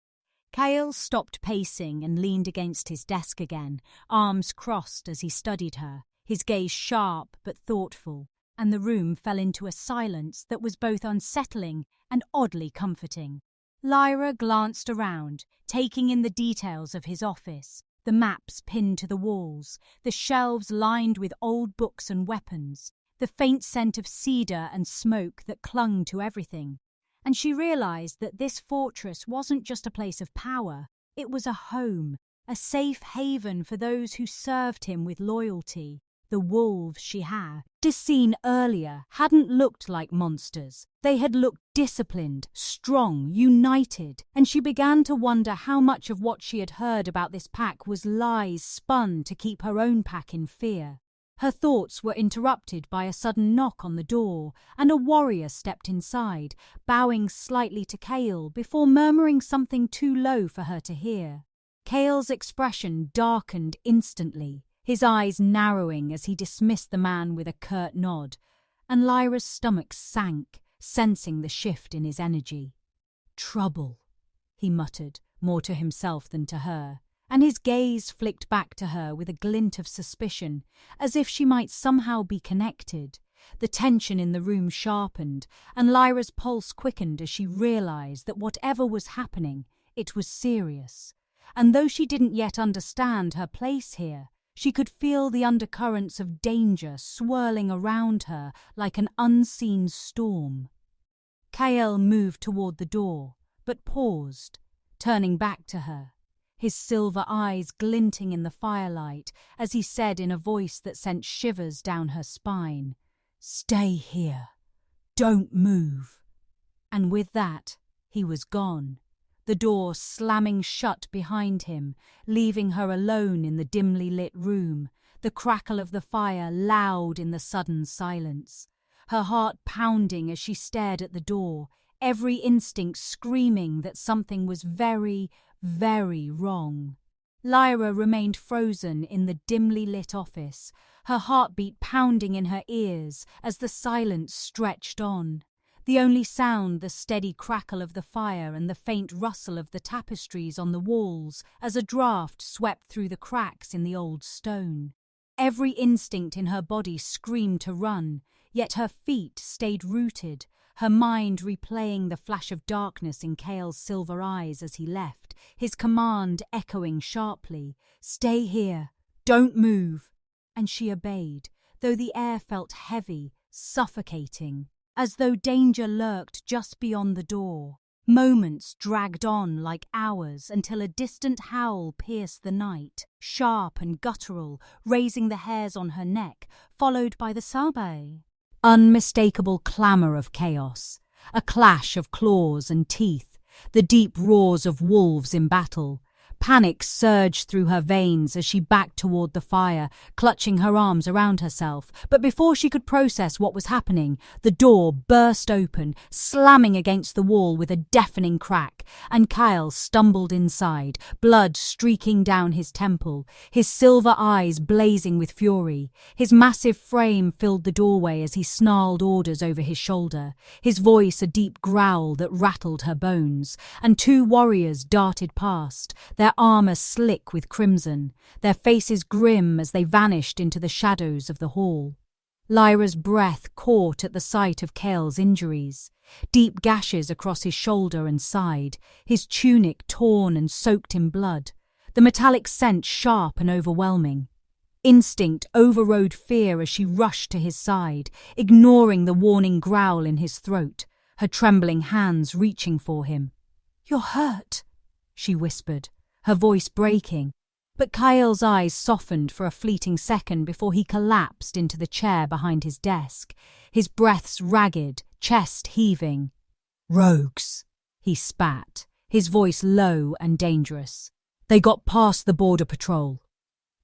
Kale stopped pacing and leaned against his desk again, arms crossed as he studied her, his gaze sharp but thoughtful, and the room fell into a silence that was both unsettling and oddly comforting. Lyra glanced around, taking in the details of his office, the maps pinned to the walls, the shelves lined with old books and weapons, the faint scent of cedar and smoke that clung to everything. And she realized that this fortress wasn't just a place of power, it was a home, a safe haven for those who served him with loyalty. The wolves she had seen earlier hadn't looked like monsters. They had looked disciplined, strong, united, and she began to wonder how much of what she had heard about this pack was lies spun to keep her own pack in fear. Her thoughts were interrupted by a sudden knock on the door, and a warrior stepped inside, bowing slightly to Kale before murmuring something too low for her to hear. Kale's expression darkened instantly, his eyes narrowing as he dismissed the man with a curt nod, and Lyra's stomach sank, sensing the shift in his energy. "Trouble," he muttered, more to himself than to her, and his gaze flicked back to her with a glint of suspicion, as if she might somehow be connected. The tension in the room sharpened, and Lyra's pulse quickened as she realized that whatever was happening, it was serious. And though she didn't yet understand her place here, she could feel the undercurrents of danger swirling around her like an unseen storm. Kale moved toward the door, but paused, turning back to her, his silver eyes glinting in the firelight as he said in a voice that sent shivers down her spine, "Stay here. Don't move." And with that, he was gone, the door slamming shut behind him, leaving her alone in the dimly lit room, the crackle of the fire loud in the sudden silence, her heart pounding as she stared at the door, every instinct screaming that something was very, very wrong. Lyra remained frozen in the dimly lit office, her heartbeat pounding in her ears as the silence stretched on. The only sound the steady crackle of the fire and the faint rustle of the tapestries on the walls as a draught swept through the cracks in the old stone. Every instinct in her body screamed to run, yet her feet stayed rooted, her mind replaying the flash of darkness in Kale's silver eyes as he left, his command echoing sharply, "Stay here, don't move." And she obeyed, though the air felt heavy, suffocating, as though danger lurked just beyond the door. Moments dragged on like hours until a distant howl pierced the night, sharp and guttural, raising the hairs on her neck, followed by the sabe. Unmistakable clamour of chaos, a clash of claws and teeth, the deep roars of wolves in battle, Panic surged through her veins as she backed toward the fire, clutching her arms around herself. But before she could process what was happening, the door burst open, slamming against the wall with a deafening crack, and Kale stumbled inside, blood streaking down his temple, his silver eyes blazing with fury. His massive frame filled the doorway as he snarled orders over his shoulder, his voice a deep growl that rattled her bones, and two warriors darted past, their armor slick with crimson, their faces grim as they vanished into the shadows of the hall. Lyra's breath caught at the sight of Kale's injuries, deep gashes across his shoulder and side, his tunic torn and soaked in blood, the metallic scent sharp and overwhelming. Instinct overrode fear as she rushed to his side, ignoring the warning growl in his throat, her trembling hands reaching for him. "You're hurt," she whispered, her voice breaking, but Kale's eyes softened for a fleeting second before he collapsed into the chair behind his desk, his breaths ragged, chest heaving. "Rogues," he spat, his voice low and dangerous. "They got past the border patrol."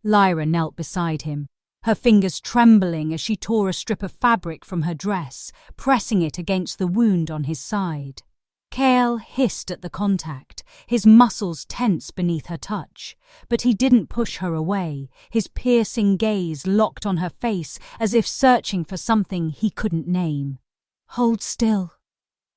Lyra knelt beside him, her fingers trembling as she tore a strip of fabric from her dress, pressing it against the wound on his side. Kale hissed at the contact, his muscles tense beneath her touch, but he didn't push her away, his piercing gaze locked on her face as if searching for something he couldn't name. "Hold still,"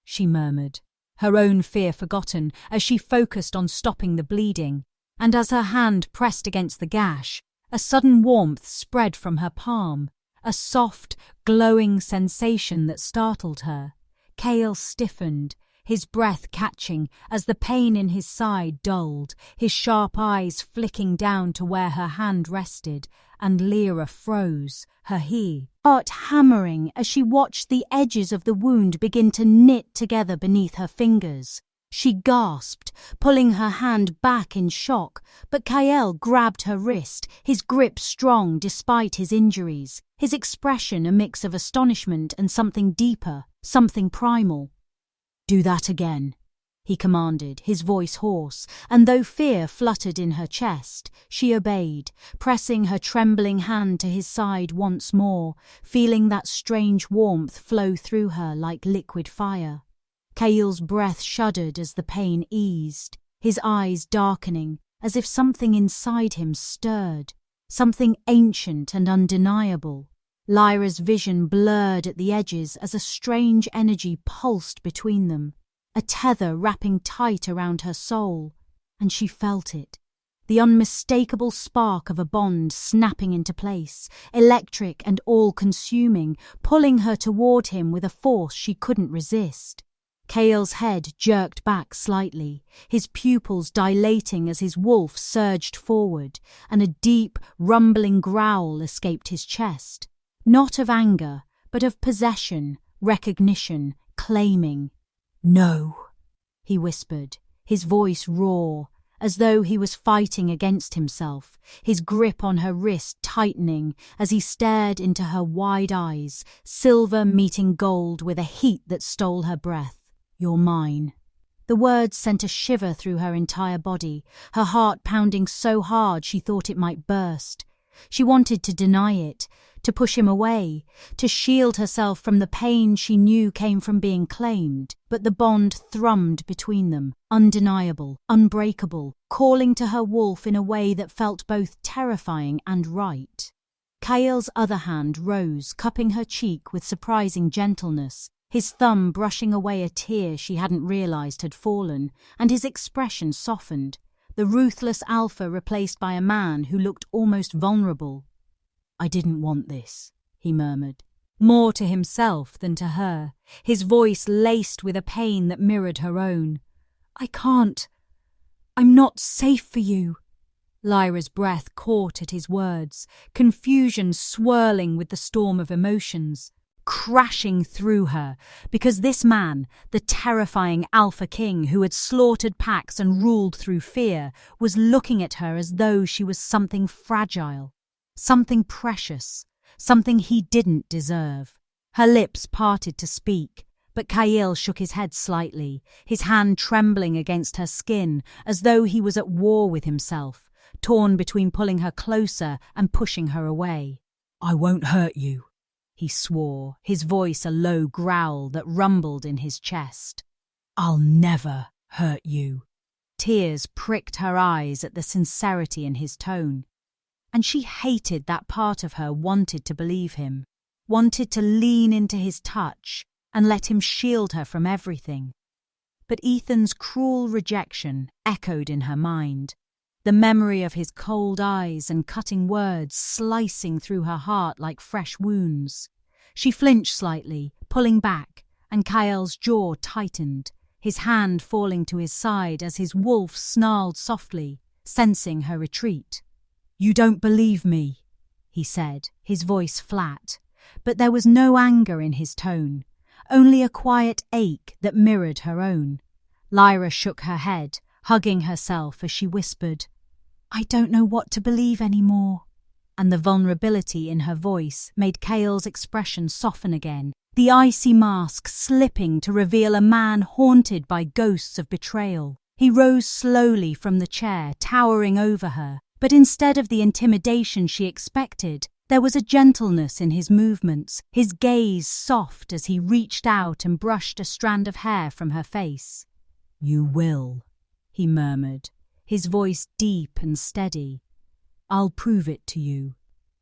she murmured, her own fear forgotten as she focused on stopping the bleeding, and as her hand pressed against the gash, a sudden warmth spread from her palm, a soft, glowing sensation that startled her. Kale stiffened, his breath catching as the pain in his side dulled, his sharp eyes flicking down to where her hand rested, and Lyra froze, her heart hammering as she watched the edges of the wound begin to knit together beneath her fingers. She gasped, pulling her hand back in shock, but Kale grabbed her wrist, his grip strong despite his injuries, his expression a mix of astonishment and something deeper, something primal. "Do that again," he commanded, his voice hoarse, and though fear fluttered in her chest, she obeyed, pressing her trembling hand to his side once more, feeling that strange warmth flow through her like liquid fire. Kale's breath shuddered as the pain eased, his eyes darkening, as if something inside him stirred, something ancient and undeniable. Lyra's vision blurred at the edges as a strange energy pulsed between them, a tether wrapping tight around her soul, and she felt it, the unmistakable spark of a bond snapping into place, electric and all-consuming, pulling her toward him with a force she couldn't resist. Kale's head jerked back slightly, his pupils dilating as his wolf surged forward, and a deep, rumbling growl escaped his chest. Not of anger, but of possession, recognition, claiming. "No," he whispered, his voice raw, as though he was fighting against himself, his grip on her wrist tightening as he stared into her wide eyes, silver meeting gold with a heat that stole her breath. "You're mine." The words sent a shiver through her entire body, her heart pounding so hard she thought it might burst. She wanted to deny it, to push him away, to shield herself from the pain she knew came from being claimed, but the bond thrummed between them, undeniable, unbreakable, calling to her wolf in a way that felt both terrifying and right. Kale's other hand rose, cupping her cheek with surprising gentleness, his thumb brushing away a tear she hadn't realized had fallen, and his expression softened, the ruthless alpha replaced by a man who looked almost vulnerable. "I didn't want this," he murmured, more to himself than to her, his voice laced with a pain that mirrored her own. "I can't. I'm not safe for you." Lyra's breath caught at his words, confusion swirling with the storm of emotions, crashing through her, because this man, the terrifying Alpha King who had slaughtered packs and ruled through fear, was looking at her as though she was something fragile, something precious, something he didn't deserve. Her lips parted to speak, but Kale shook his head slightly, his hand trembling against her skin as though he was at war with himself, torn between pulling her closer and pushing her away. "I won't hurt you," he swore, his voice a low growl that rumbled in his chest. "I'll never hurt you." Tears pricked her eyes at the sincerity in his tone, and she hated that part of her wanted to believe him, wanted to lean into his touch and let him shield her from everything. But Ethan's cruel rejection echoed in her mind, the memory of his cold eyes and cutting words slicing through her heart like fresh wounds. She flinched slightly, pulling back, and Kale's jaw tightened, his hand falling to his side as his wolf snarled softly, sensing her retreat. "You don't believe me," he said, his voice flat, but there was no anger in his tone, only a quiet ache that mirrored her own. Lyra shook her head, hugging herself as she whispered, "I don't know what to believe anymore." And the vulnerability in her voice made Kale's expression soften again, the icy mask slipping to reveal a man haunted by ghosts of betrayal. He rose slowly from the chair, towering over her, but instead of the intimidation she expected, there was a gentleness in his movements, his gaze soft as he reached out and brushed a strand of hair from her face. "You will," he murmured, his voice deep and steady. "I'll prove it to you."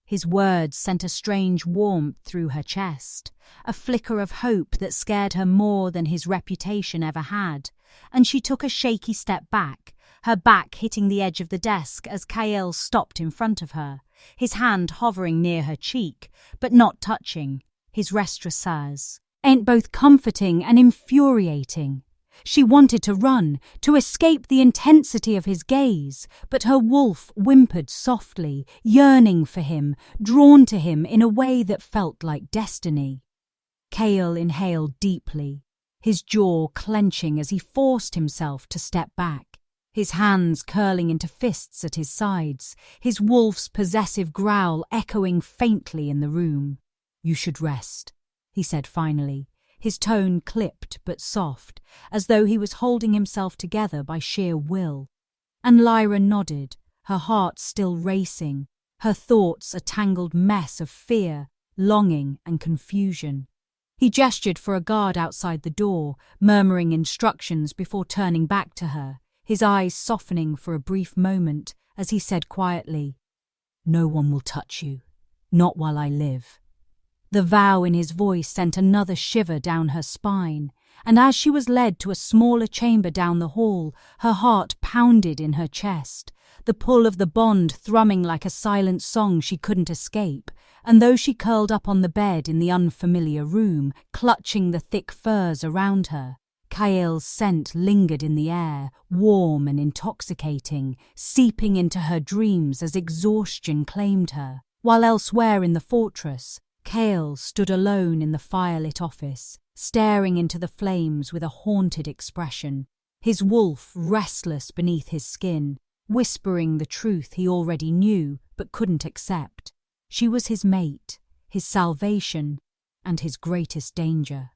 His words sent a strange warmth through her chest, a flicker of hope that scared her more than his reputation ever had, and she took a shaky step back, her back hitting the edge of the desk as Kale stopped in front of her, his hand hovering near her cheek, but not touching, his restresseurs. Ain't both comforting and infuriating. She wanted to run, to escape the intensity of his gaze, but her wolf whimpered softly, yearning for him, drawn to him in a way that felt like destiny. Kale inhaled deeply, his jaw clenching as he forced himself to step back, his hands curling into fists at his sides, his wolf's possessive growl echoing faintly in the room. "You should rest," he said finally, his tone clipped but soft, as though he was holding himself together by sheer will. And Lyra nodded, her heart still racing, her thoughts a tangled mess of fear, longing and confusion. He gestured for a guard outside the door, murmuring instructions before turning back to her, his eyes softening for a brief moment as he said quietly, "No one will touch you, not while I live." The vow in his voice sent another shiver down her spine, and as she was led to a smaller chamber down the hall, her heart pounded in her chest, the pull of the bond thrumming like a silent song she couldn't escape, and though she curled up on the bed in the unfamiliar room, clutching the thick furs around her, Kale's scent lingered in the air, warm and intoxicating, seeping into her dreams as exhaustion claimed her, while elsewhere in the fortress, Kale stood alone in the firelit office, staring into the flames with a haunted expression, his wolf restless beneath his skin, whispering the truth he already knew but couldn't accept. She was his mate, his salvation, and his greatest danger.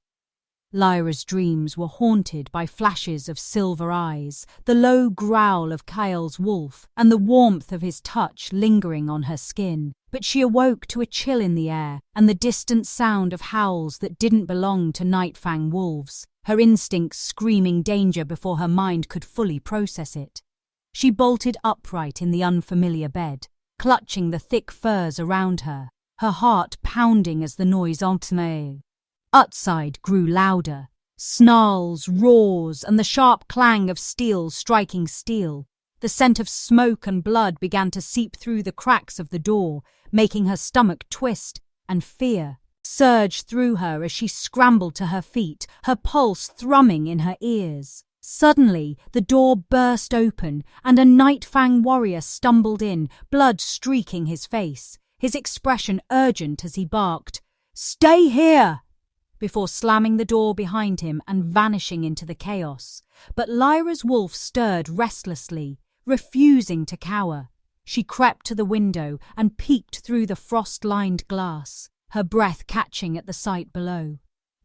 Lyra's dreams were haunted by flashes of silver eyes, the low growl of Kale's wolf, and the warmth of his touch lingering on her skin. But she awoke to a chill in the air and the distant sound of howls that didn't belong to Nightfang wolves, her instincts screaming danger before her mind could fully process it. She bolted upright in the unfamiliar bed, clutching the thick furs around her, her heart pounding as the noise entangled. Outside grew louder, snarls, roars, and the sharp clang of steel striking steel. The scent of smoke and blood began to seep through the cracks of the door, making her stomach twist, and fear surged through her as she scrambled to her feet, her pulse thrumming in her ears. Suddenly, the door burst open, and a Nightfang warrior stumbled in, blood streaking his face, his expression urgent as he barked, "Stay here!" before slamming the door behind him and vanishing into the chaos. But Lyra's wolf stirred restlessly, refusing to cower. She crept to the window and peeked through the frost-lined glass, her breath catching at the sight below.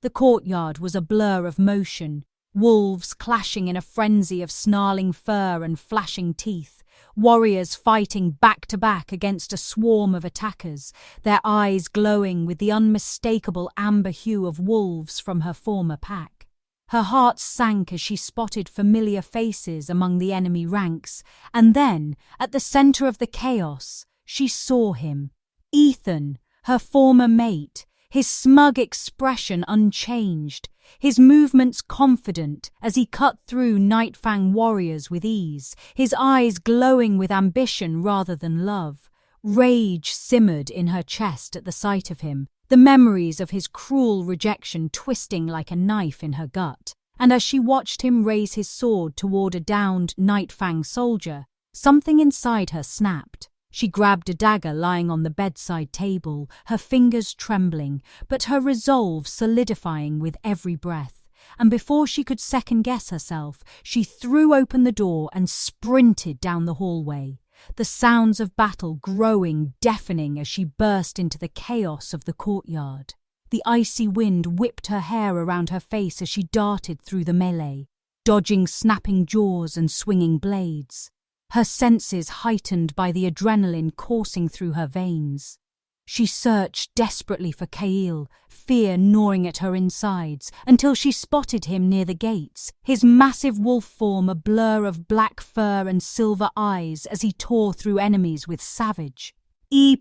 The courtyard was a blur of motion, wolves clashing in a frenzy of snarling fur and flashing teeth, warriors fighting back to back against a swarm of attackers, their eyes glowing with the unmistakable amber hue of wolves from her former pack. Her heart sank as she spotted familiar faces among the enemy ranks, and then, at the center of the chaos, she saw him. Ethan, her former mate, his smug expression unchanged, his movements confident as he cut through Nightfang warriors with ease, his eyes glowing with ambition rather than love. Rage simmered in her chest at the sight of him, the memories of his cruel rejection twisting like a knife in her gut. And as she watched him raise his sword toward a downed Nightfang soldier, something inside her snapped. She grabbed a dagger lying on the bedside table, her fingers trembling, but her resolve solidifying with every breath. And before she could second-guess herself, she threw open the door and sprinted down the hallway, the sounds of battle growing deafening as she burst into the chaos of the courtyard. The icy wind whipped her hair around her face as she darted through the melee, dodging snapping jaws and swinging blades, her senses heightened by the adrenaline coursing through her veins. She searched desperately for Kale, fear gnawing at her insides, until she spotted him near the gates, his massive wolf form a blur of black fur and silver eyes as he tore through enemies with savage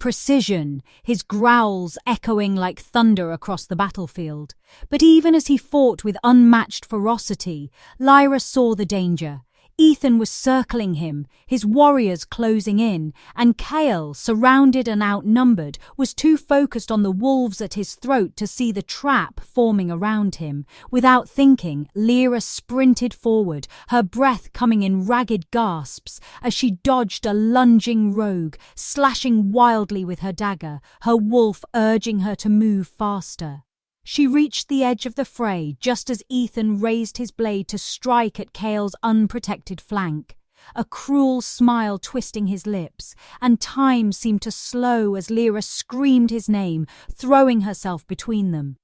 precision, his growls echoing like thunder across the battlefield. But even as he fought with unmatched ferocity, Lyra saw the danger. Ethan was circling him, his warriors closing in, and Kale, surrounded and outnumbered, was too focused on the wolves at his throat to see the trap forming around him. Without thinking, Lyra sprinted forward, her breath coming in ragged gasps as she dodged a lunging rogue, slashing wildly with her dagger, her wolf urging her to move faster. She reached the edge of the fray just as Ethan raised his blade to strike at Kale's unprotected flank, a cruel smile twisting his lips, and time seemed to slow as Lyra screamed his name, throwing herself between them.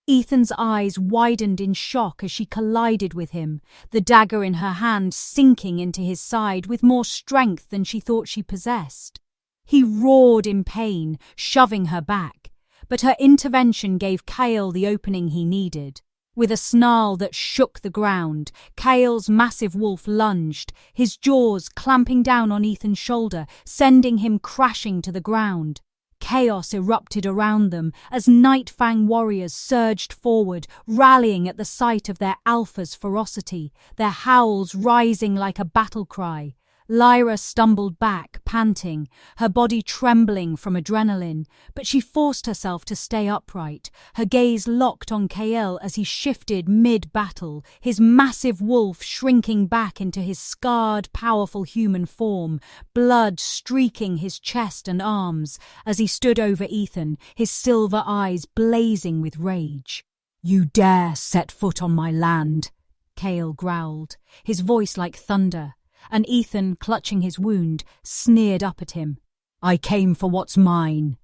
Ethan's eyes widened in shock as she collided with him, the dagger in her hand sinking into his side with more strength than she thought she possessed. He roared in pain, shoving her back. But her intervention gave Kale the opening he needed. With a snarl that shook the ground, Kale's massive wolf lunged, his jaws clamping down on Ethan's shoulder, sending him crashing to the ground. Chaos erupted around them as Nightfang warriors surged forward, rallying at the sight of their alpha's ferocity, their howls rising like a battle cry. Lyra stumbled back, panting, her body trembling from adrenaline, but she forced herself to stay upright, her gaze locked on Kale as he shifted mid-battle, his massive wolf shrinking back into his scarred, powerful human form, blood streaking his chest and arms as he stood over Ethan, his silver eyes blazing with rage. "You dare set foot on my land," Kale growled, his voice like thunder. And Ethan, clutching his wound, sneered up at him. "I came for what's mine."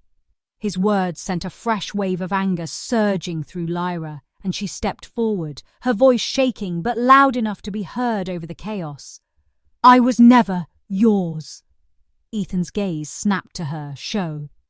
His words sent a fresh wave of anger surging through Lyra, and she stepped forward, her voice shaking but loud enough to be heard over the chaos. "I was never yours." Ethan's gaze snapped to her,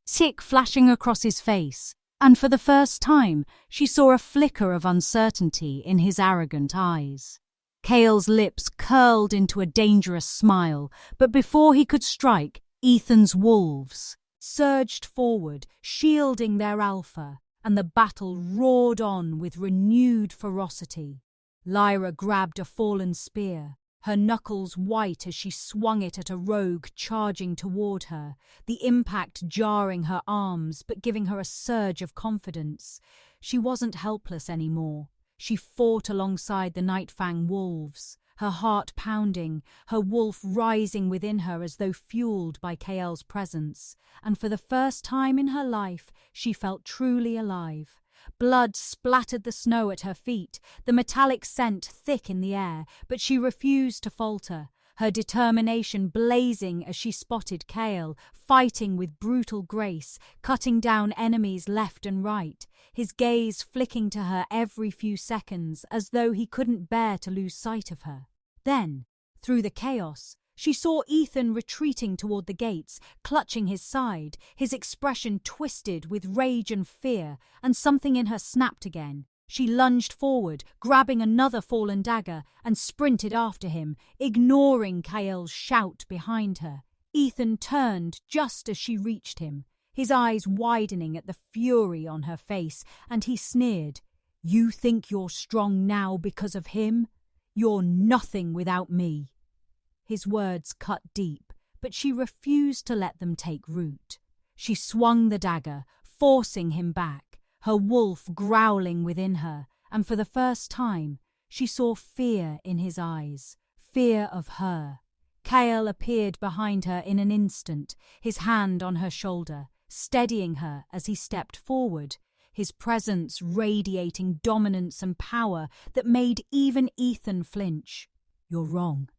sick flashing across his face, and for the first time she saw a flicker of uncertainty in his arrogant eyes. Kale's lips curled into a dangerous smile, but before he could strike, Ethan's wolves surged forward, shielding their alpha, and the battle roared on with renewed ferocity. Lyra grabbed a fallen spear, her knuckles white as she swung it at a rogue charging toward her, the impact jarring her arms but giving her a surge of confidence. She wasn't helpless anymore. She fought alongside the Nightfang wolves, her heart pounding, her wolf rising within her as though fueled by Kale's presence, and for the first time in her life she felt truly alive. Blood splattered the snow at her feet, the metallic scent thick in the air, but she refused to falter. her determination blazing as she spotted Kale, fighting with brutal grace, cutting down enemies left and right, his gaze flicking to her every few seconds as though he couldn't bear to lose sight of her. Then, through the chaos, she saw Ethan retreating toward the gates, clutching his side, his expression twisted with rage and fear, and something in her snapped again. She lunged forward, grabbing another fallen dagger, and sprinted after him, ignoring Kale's shout behind her. Ethan turned just as she reached him, his eyes widening at the fury on her face, and he sneered, "You think you're strong now because of him? You're nothing without me." His words cut deep, but she refused to let them take root. She swung the dagger, forcing him back, her wolf growling within her, and for the first time, she saw fear in his eyes, fear of her. Kale appeared behind her in an instant, his hand on her shoulder, steadying her as he stepped forward, his presence radiating dominance and power that made even Ethan flinch. "You're wrong,"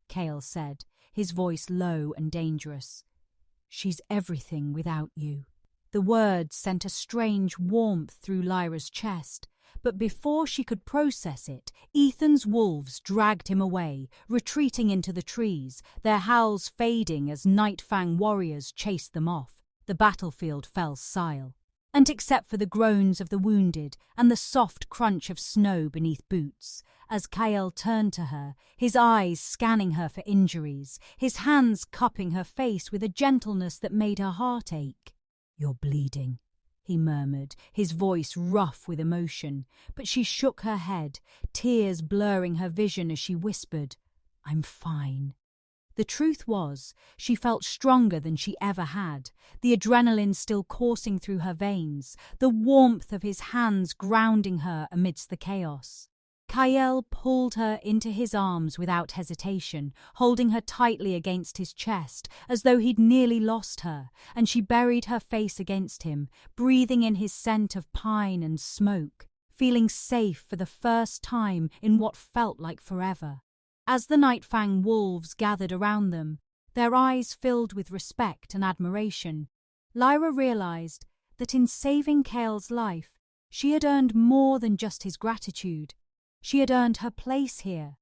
Kale said, his voice low and dangerous. "She's everything without you." The words sent a strange warmth through Lyra's chest, but before she could process it, Ethan's wolves dragged him away, retreating into the trees, their howls fading as Nightfang warriors chased them off. The battlefield fell silent, and except for the groans of the wounded and the soft crunch of snow beneath boots, as Kale turned to her, his eyes scanning her for injuries, his hands cupping her face with a gentleness that made her heart ache. "You're bleeding," he murmured, his voice rough with emotion, but she shook her head, tears blurring her vision as she whispered, "I'm fine." The truth was, she felt stronger than she ever had, the adrenaline still coursing through her veins, the warmth of his hands grounding her amidst the chaos. Kale pulled her into his arms without hesitation, holding her tightly against his chest, as though he'd nearly lost her, and she buried her face against him, breathing in his scent of pine and smoke, feeling safe for the first time in what felt like forever. As the Nightfang wolves gathered around them, their eyes filled with respect and admiration, Lyra realized that in saving Kale's life, she had earned more than just his gratitude. She had earned her place here.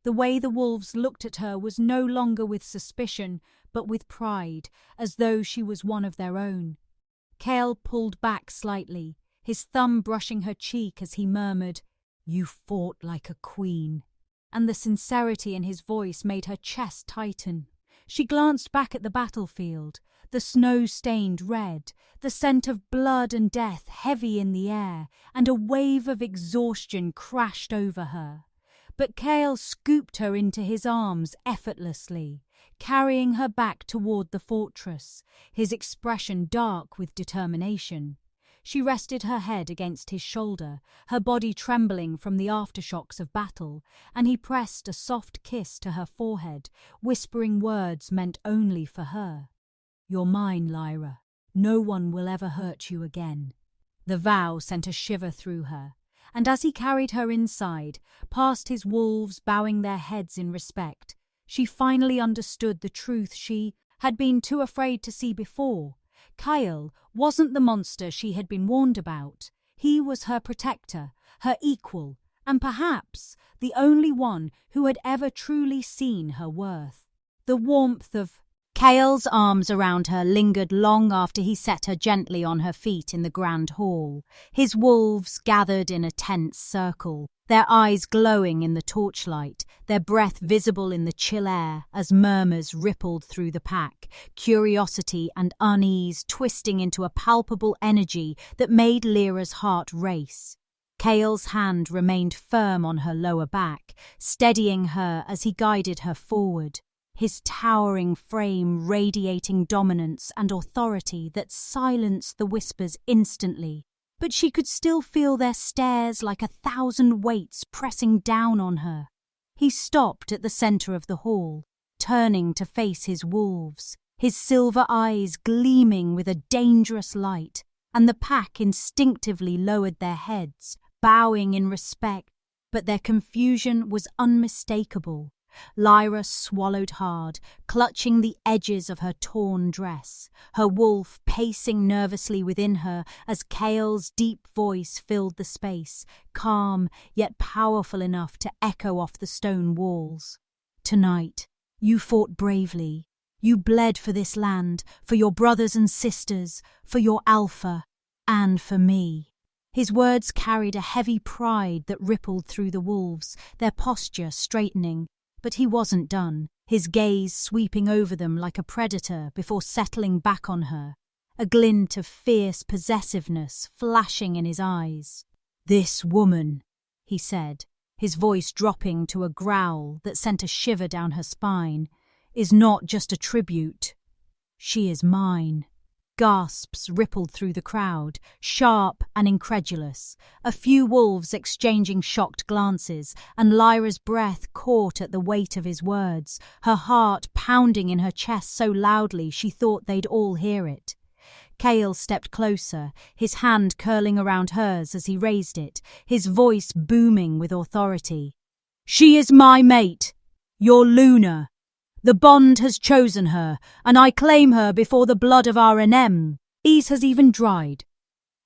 The way the wolves looked at her was no longer with suspicion, but with pride, as though she was one of their own. Kale pulled back slightly, his thumb brushing her cheek as he murmured, "You fought like a queen," and the sincerity in his voice made her chest tighten. She glanced back at the battlefield, the snow-stained red, the scent of blood and death heavy in the air, and a wave of exhaustion crashed over her. But Kale scooped her into his arms effortlessly, carrying her back toward the fortress, his expression dark with determination. She rested her head against his shoulder, her body trembling from the aftershocks of battle, and he pressed a soft kiss to her forehead, whispering words meant only for her. "You're mine, Lyra. No one will ever hurt you again." The vow sent a shiver through her, and as he carried her inside, past his wolves bowing their heads in respect, she finally understood the truth she had been too afraid to see before. Kale wasn't the monster she had been warned about. He was her protector, her equal, and perhaps the only one who had ever truly seen her worth. The warmth of Kale's arms around her lingered long after he set her gently on her feet in the grand hall. His wolves gathered in a tense circle, their eyes glowing in the torchlight, their breath visible in the chill air as murmurs rippled through the pack, curiosity and unease twisting into a palpable energy that made Lyra's heart race. Kale's hand remained firm on her lower back, steadying her as he guided her forward, his towering frame radiating dominance and authority that silenced the whispers instantly. But she could still feel their stares like 1,000 weights pressing down on her. He stopped at the center of the hall, turning to face his wolves, his silver eyes gleaming with a dangerous light, and the pack instinctively lowered their heads, bowing in respect, but their confusion was unmistakable. Lyra swallowed hard, clutching the edges of her torn dress, her wolf pacing nervously within her as Kale's deep voice filled the space, calm yet powerful enough to echo off the stone walls. "Tonight, you fought bravely. You bled for this land, for your brothers and sisters, for your alpha, and for me." His words carried a heavy pride that rippled through the wolves, their posture straightening. But he wasn't done, his gaze sweeping over them like a predator before settling back on her, a glint of fierce possessiveness flashing in his eyes. "This woman," he said, his voice dropping to a growl that sent a shiver down her spine, "is not just a tribute. She is mine." Gasps rippled through the crowd, sharp and incredulous, a few wolves exchanging shocked glances, and Lyra's breath caught at the weight of his words, her heart pounding in her chest so loudly she thought they'd all hear it. Kale stepped closer, his hand curling around hers as he raised it, his voice booming with authority. "She is my mate, your Luna. The bond has chosen her, and I claim her before the blood of our enemies has even dried."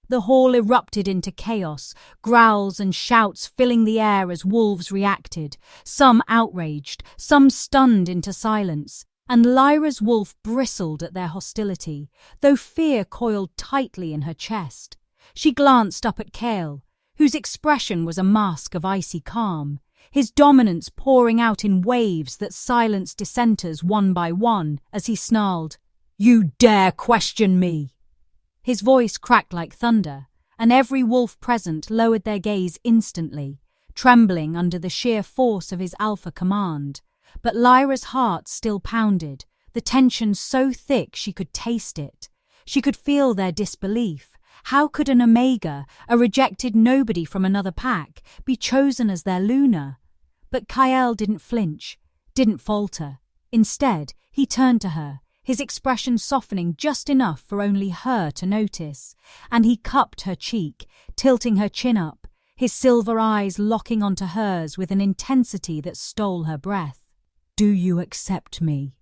The hall erupted into chaos, growls and shouts filling the air as wolves reacted, some outraged, some stunned into silence, and Lyra's wolf bristled at their hostility, though fear coiled tightly in her chest. She glanced up at Kale, whose expression was a mask of icy calm, his dominance pouring out in waves that silenced dissenters one by one as he snarled, "You dare question me!" His voice cracked like thunder, and every wolf present lowered their gaze instantly, trembling under the sheer force of his alpha command. But Lyra's heart still pounded, the tension so thick she could taste it. She could feel their disbelief. How could an Omega, a rejected nobody from another pack, be chosen as their Luna? But Kale didn't flinch, didn't falter. Instead, he turned to her, his expression softening just enough for only her to notice, and he cupped her cheek, tilting her chin up, his silver eyes locking onto hers with an intensity that stole her breath. "Do you accept me?"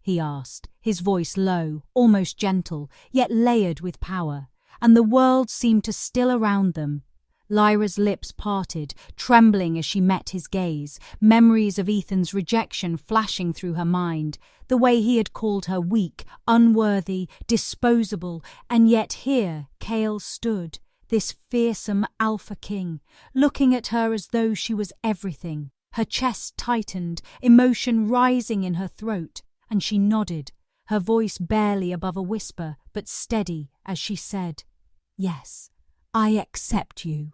he asked, his voice low, almost gentle, yet layered with power, and the world seemed to still around them. Lyra's lips parted, trembling as she met his gaze, memories of Ethan's rejection flashing through her mind, the way he had called her weak, unworthy, disposable, and yet here Kale stood, this fearsome alpha king, looking at her as though she was everything. Her chest tightened, emotion rising in her throat, and she nodded, her voice barely above a whisper, but steady as she said, "Yes, I accept you."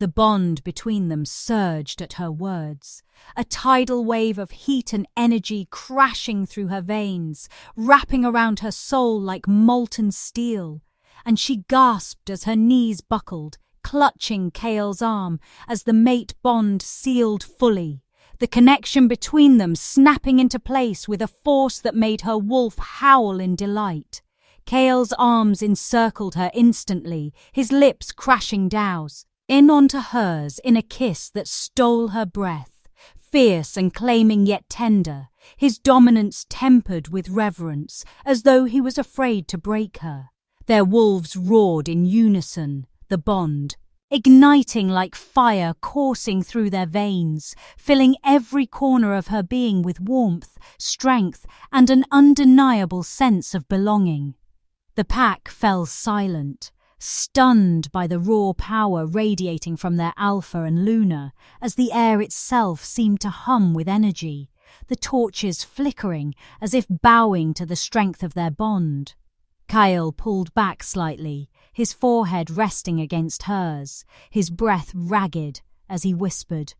The bond between them surged at her words, a tidal wave of heat and energy crashing through her veins, wrapping around her soul like molten steel, and she gasped as her knees buckled, clutching Kale's arm as the mate bond sealed fully, the connection between them snapping into place with a force that made her wolf howl in delight. Kale's arms encircled her instantly, his lips crashing down in onto hers in a kiss that stole her breath, fierce and claiming yet tender, his dominance tempered with reverence, as though he was afraid to break her. Their wolves roared in unison, the bond, igniting like fire coursing through their veins, filling every corner of her being with warmth, strength, and an undeniable sense of belonging. The pack fell silent, stunned by the raw power radiating from their alpha and Luna, as the air itself seemed to hum with energy, the torches flickering as if bowing to the strength of their bond. Kale pulled back slightly, his forehead resting against hers, his breath ragged as he whispered,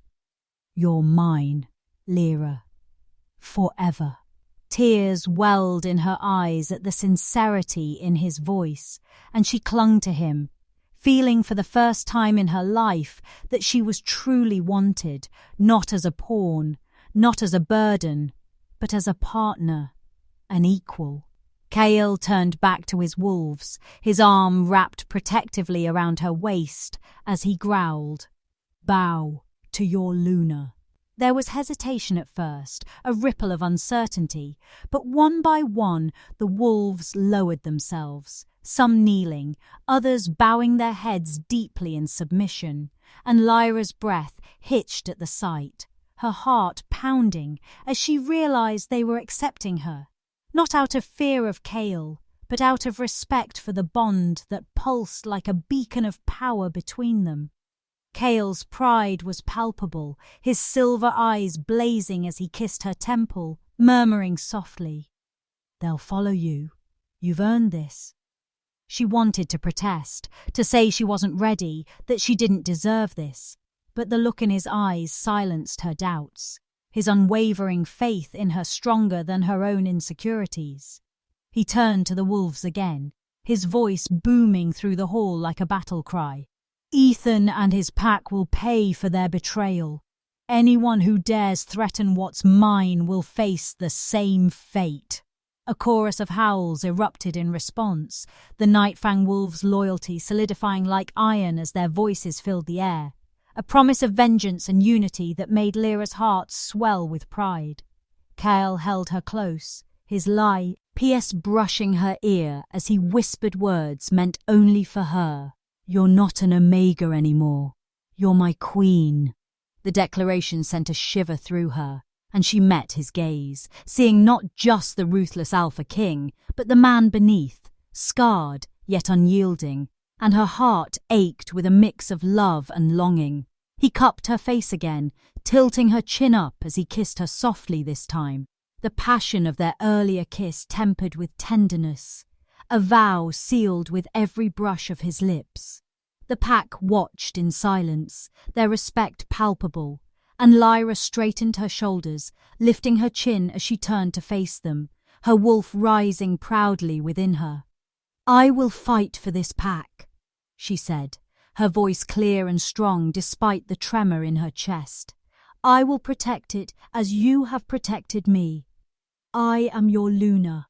"You're mine, Lyra, forever." Tears welled in her eyes at the sincerity in his voice, and she clung to him, feeling for the first time in her life that she was truly wanted, not as a pawn, not as a burden, but as a partner, an equal. Kale turned back to his wolves, his arm wrapped protectively around her waist as he growled, "Bow to your Luna." There was hesitation at first, a ripple of uncertainty, but one by one the wolves lowered themselves, some kneeling, others bowing their heads deeply in submission, and Lyra's breath hitched at the sight, her heart pounding as she realized they were accepting her, not out of fear of Kale, but out of respect for the bond that pulsed like a beacon of power between them. Kale's pride was palpable, his silver eyes blazing as he kissed her temple, murmuring softly, "They'll follow you. You've earned this." She wanted to protest, to say she wasn't ready, that she didn't deserve this, but the look in his eyes silenced her doubts, his unwavering faith in her stronger than her own insecurities. He turned to the wolves again, his voice booming through the hall like a battle cry. "Ethan and his pack will pay for their betrayal. Anyone who dares threaten what's mine will face the same fate." A chorus of howls erupted in response, the Nightfang wolves' loyalty solidifying like iron as their voices filled the air, a promise of vengeance and unity that made Lyra's heart swell with pride. Kale held her close, his lie P.S. brushing her ear as he whispered words meant only for her. "You're not an Omega anymore. You're my queen." The declaration sent a shiver through her, and she met his gaze, seeing not just the ruthless Alpha King, but the man beneath, scarred yet unyielding, and her heart ached with a mix of love and longing. He cupped her face again, tilting her chin up as he kissed her softly this time, the passion of their earlier kiss tempered with tenderness, a vow sealed with every brush of his lips. The pack watched in silence, their respect palpable, and Lyra straightened her shoulders, lifting her chin as she turned to face them, her wolf rising proudly within her. "I will fight for this pack," she said, her voice clear and strong despite the tremor in her chest. "I will protect it as you have protected me. I am your Luna,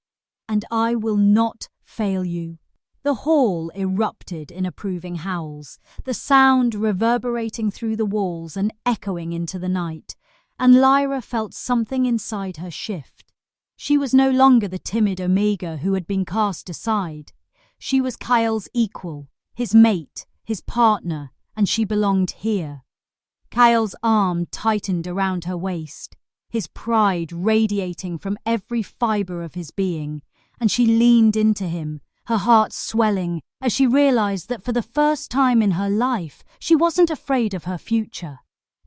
and I will not fail you." The hall erupted in approving howls, the sound reverberating through the walls and echoing into the night, and Lyra felt something inside her shift. She was no longer the timid Omega who had been cast aside. She was Kyle's equal, his mate, his partner, and she belonged here. Kyle's arm tightened around her waist, his pride radiating from every fibre of his being, and she leaned into him, her heart swelling as she realized that for the first time in her life she wasn't afraid of her future.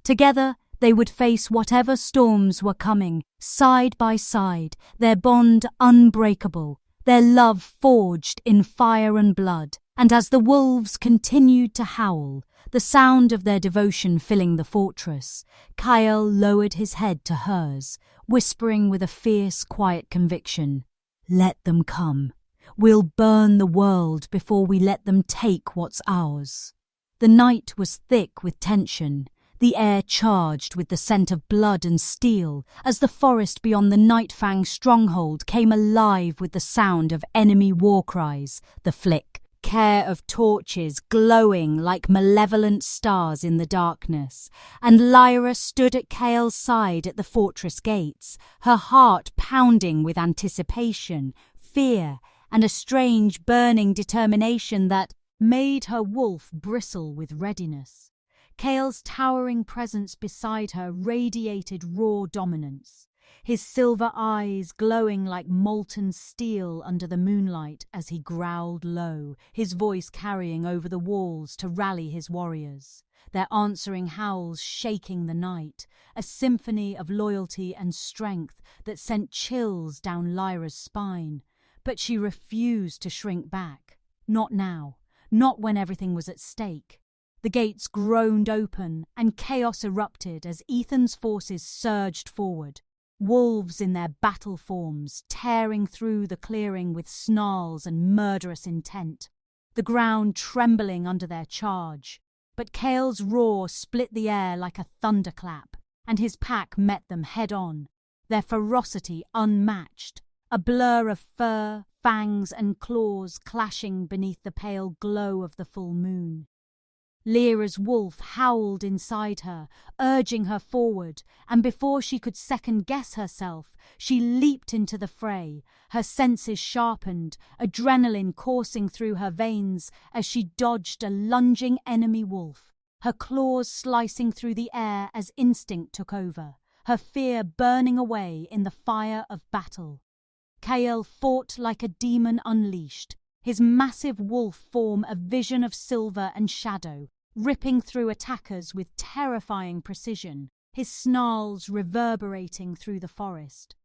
Together they would face whatever storms were coming, side by side, their bond unbreakable, their love forged in fire and blood. And as the wolves continued to howl, the sound of their devotion filling the fortress, Kale lowered his head to hers, whispering with a fierce, quiet conviction, "Let them come. We'll burn the world before we let them take what's ours." The night was thick with tension, the air charged with the scent of blood and steel, as the forest beyond the Nightfang stronghold came alive with the sound of enemy war cries, the flick, care of torches glowing like malevolent stars in the darkness, and Lyra stood at Kale's side at the fortress gates, her heart pounding with anticipation, fear, and a strange burning determination that made her wolf bristle with readiness. Kale's towering presence beside her radiated raw dominance, his silver eyes glowing like molten steel under the moonlight as he growled low, his voice carrying over the walls to rally his warriors, their answering howls shaking the night, a symphony of loyalty and strength that sent chills down Lyra's spine. But she refused to shrink back. Not now. Not when everything was at stake. The gates groaned open and chaos erupted as Ethan's forces surged forward. Wolves in their battle forms, tearing through the clearing with snarls and murderous intent. The ground trembling under their charge. But Kale's roar split the air like a thunderclap, and his pack met them head-on, their ferocity unmatched. A blur of fur, fangs and claws clashing beneath the pale glow of the full moon. Lyra's wolf howled inside her, urging her forward, and before she could second-guess herself, she leaped into the fray, her senses sharpened, adrenaline coursing through her veins as she dodged a lunging enemy wolf, her claws slicing through the air as instinct took over, her fear burning away in the fire of battle. Kale fought like a demon unleashed, his massive wolf form a vision of silver and shadow, ripping through attackers with terrifying precision, his snarls reverberating through the forest.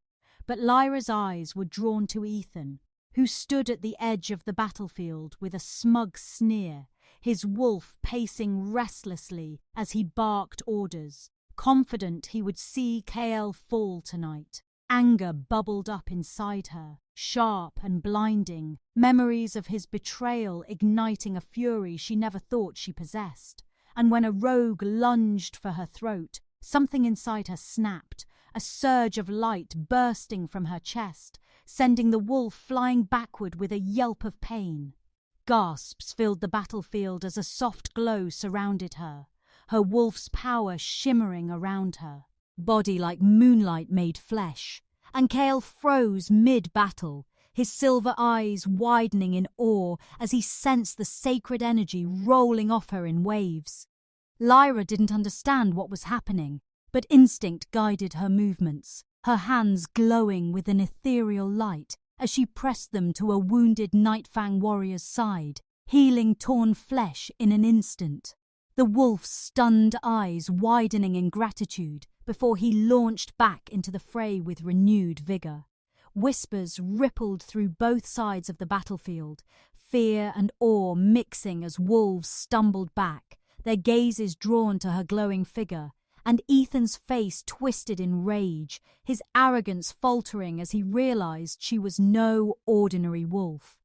But Lyra's eyes were drawn to Ethan, who stood at the edge of the battlefield with a smug sneer, his wolf pacing restlessly as he barked orders, confident he would see Kale fall tonight. Anger bubbled up inside her, sharp and blinding, memories of his betrayal igniting a fury she never thought she possessed. And when a rogue lunged for her throat, something inside her snapped, a surge of light bursting from her chest, sending the wolf flying backward with a yelp of pain. Gasps filled the battlefield as a soft glow surrounded her, her wolf's power shimmering around her. Body like moonlight made flesh, and Kale froze mid-battle, his silver eyes widening in awe as he sensed the sacred energy rolling off her in waves. Lyra didn't understand what was happening, but instinct guided her movements, her hands glowing with an ethereal light as she pressed them to a wounded Nightfang warrior's side, healing torn flesh in an instant. The wolf's stunned eyes widening in gratitude before he launched back into the fray with renewed vigor. Whispers rippled through both sides of the battlefield, fear and awe mixing as wolves stumbled back, their gazes drawn to her glowing figure, and Ethan's face twisted in rage, his arrogance faltering as he realized she was no ordinary wolf.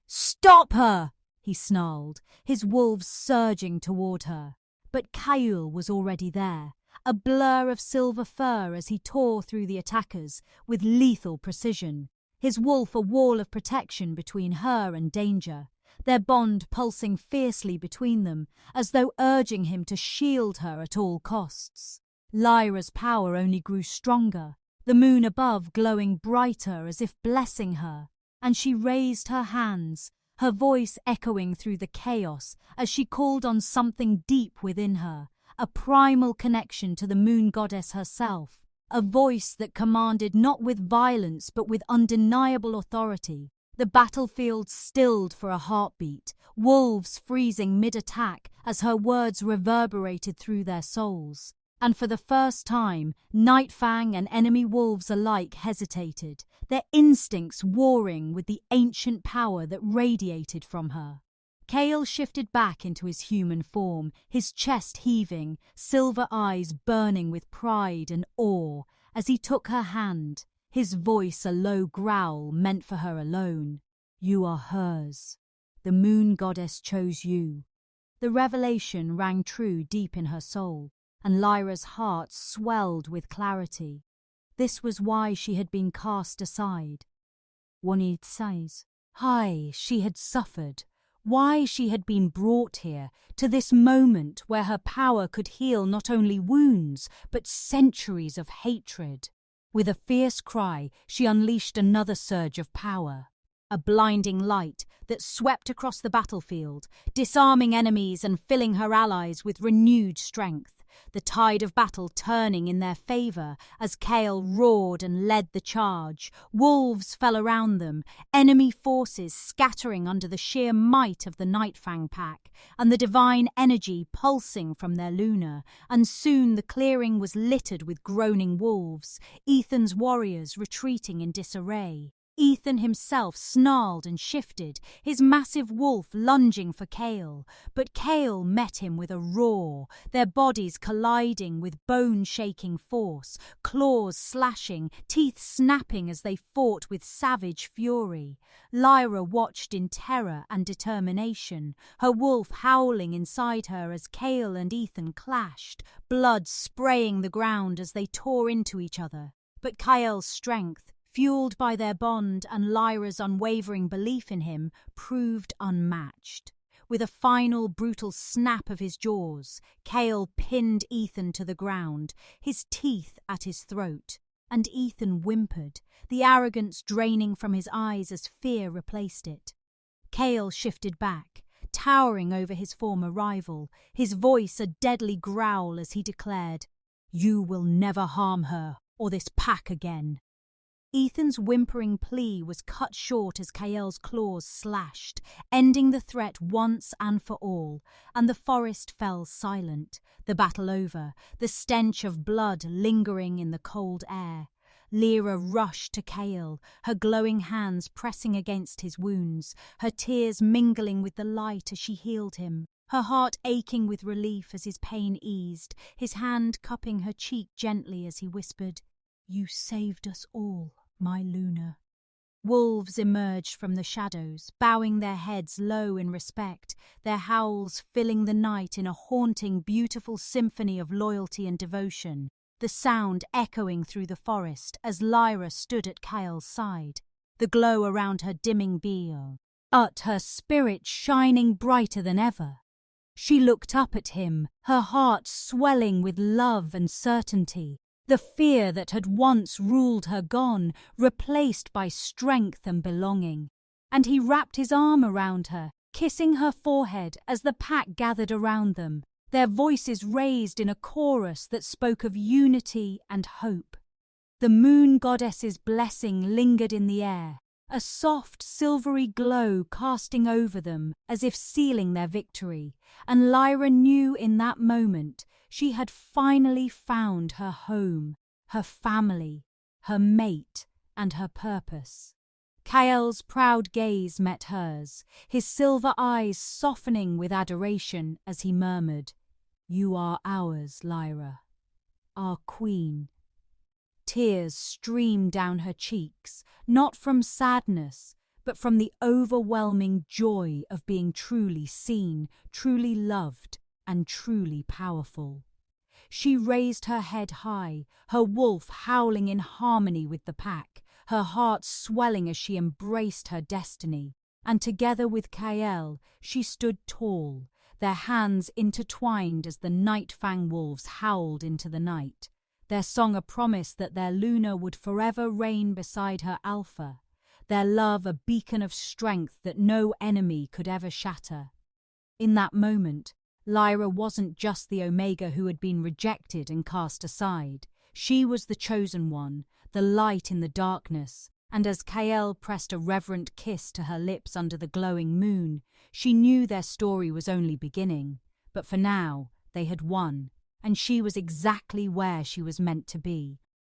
"Stop her!" he snarled, his wolves surging toward her. But Kale was already there, a blur of silver fur as he tore through the attackers with lethal precision, his wolf a wall of protection between her and danger, their bond pulsing fiercely between them, as though urging him to shield her at all costs. Lyra's power only grew stronger, the moon above glowing brighter as if blessing her, and she raised her hands, her voice echoing through the chaos as she called on something deep within her, a primal connection to the moon goddess herself, a voice that commanded not with violence but with undeniable authority. The battlefield stilled for a heartbeat, wolves freezing mid-attack as her words reverberated through their souls. And for the first time, Nightfang and enemy wolves alike hesitated, their instincts warring with the ancient power that radiated from her. Kale shifted back into his human form, his chest heaving, silver eyes burning with pride and awe, as he took her hand, his voice a low growl meant for her alone. "You are hers. The moon goddess chose you." The revelation rang true deep in her soul, and Lyra's heart swelled with clarity. This was why she had been cast aside. Wanid says, why she had suffered, why she had been brought here, to this moment where her power could heal not only wounds, but centuries of hatred. With a fierce cry, she unleashed another surge of power, a blinding light that swept across the battlefield, disarming enemies and filling her allies with renewed strength, the tide of battle turning in their favor as Kale roared and led the charge. Wolves fell around them, enemy forces scattering under the sheer might of the Nightfang pack, and the divine energy pulsing from their Luna, and soon the clearing was littered with groaning wolves, Ethan's warriors retreating in disarray. Ethan himself snarled and shifted, his massive wolf lunging for Kale, but Kale met him with a roar, their bodies colliding with bone-shaking force, claws slashing, teeth snapping as they fought with savage fury. Lyra watched in terror and determination, her wolf howling inside her as Kale and Ethan clashed, blood spraying the ground as they tore into each other. But Kale's strength, fueled by their bond and Lyra's unwavering belief in him, proved unmatched. With a final brutal snap of his jaws, Kale pinned Ethan to the ground, his teeth at his throat. And Ethan whimpered, the arrogance draining from his eyes as fear replaced it. Kale shifted back, towering over his former rival, his voice a deadly growl as he declared, "You will never harm her or this pack again." Ethan's whimpering plea was cut short as Kale's claws slashed, ending the threat once and for all, and the forest fell silent, the battle over, the stench of blood lingering in the cold air. Lyra rushed to Kale, her glowing hands pressing against his wounds, her tears mingling with the light as she healed him, her heart aching with relief as his pain eased, his hand cupping her cheek gently as he whispered, "You saved us all, my Luna." Wolves emerged from the shadows, bowing their heads low in respect, their howls filling the night in a haunting, beautiful symphony of loyalty and devotion, the sound echoing through the forest as Lyra stood at Kale's side, the glow around her dimming being, but her spirit shining brighter than ever. She looked up at him, her heart swelling with love and certainty. The fear that had once ruled her gone, replaced by strength and belonging. And he wrapped his arm around her, kissing her forehead as the pack gathered around them, their voices raised in a chorus that spoke of unity and hope. The moon goddess's blessing lingered in the air, a soft silvery glow casting over them as if sealing their victory, and Lyra knew in that moment she had finally found her home, her family, her mate, and her purpose. Kale's proud gaze met hers, his silver eyes softening with adoration as he murmured, "You are ours, Lyra, our queen." Tears streamed down her cheeks, not from sadness, but from the overwhelming joy of being truly seen, truly loved, and truly powerful. She raised her head high, her wolf howling in harmony with the pack, her heart swelling as she embraced her destiny. And together with Kale, she stood tall, their hands intertwined as the Nightfang wolves howled into the night, their song a promise that their Luna would forever reign beside her alpha, their love a beacon of strength that no enemy could ever shatter. In that moment, Lyra wasn't just the Omega who had been rejected and cast aside. She was the chosen one, the light in the darkness, and as Kale pressed a reverent kiss to her lips under the glowing moon, she knew their story was only beginning. But for now, they had won, and she was exactly where she was meant to be,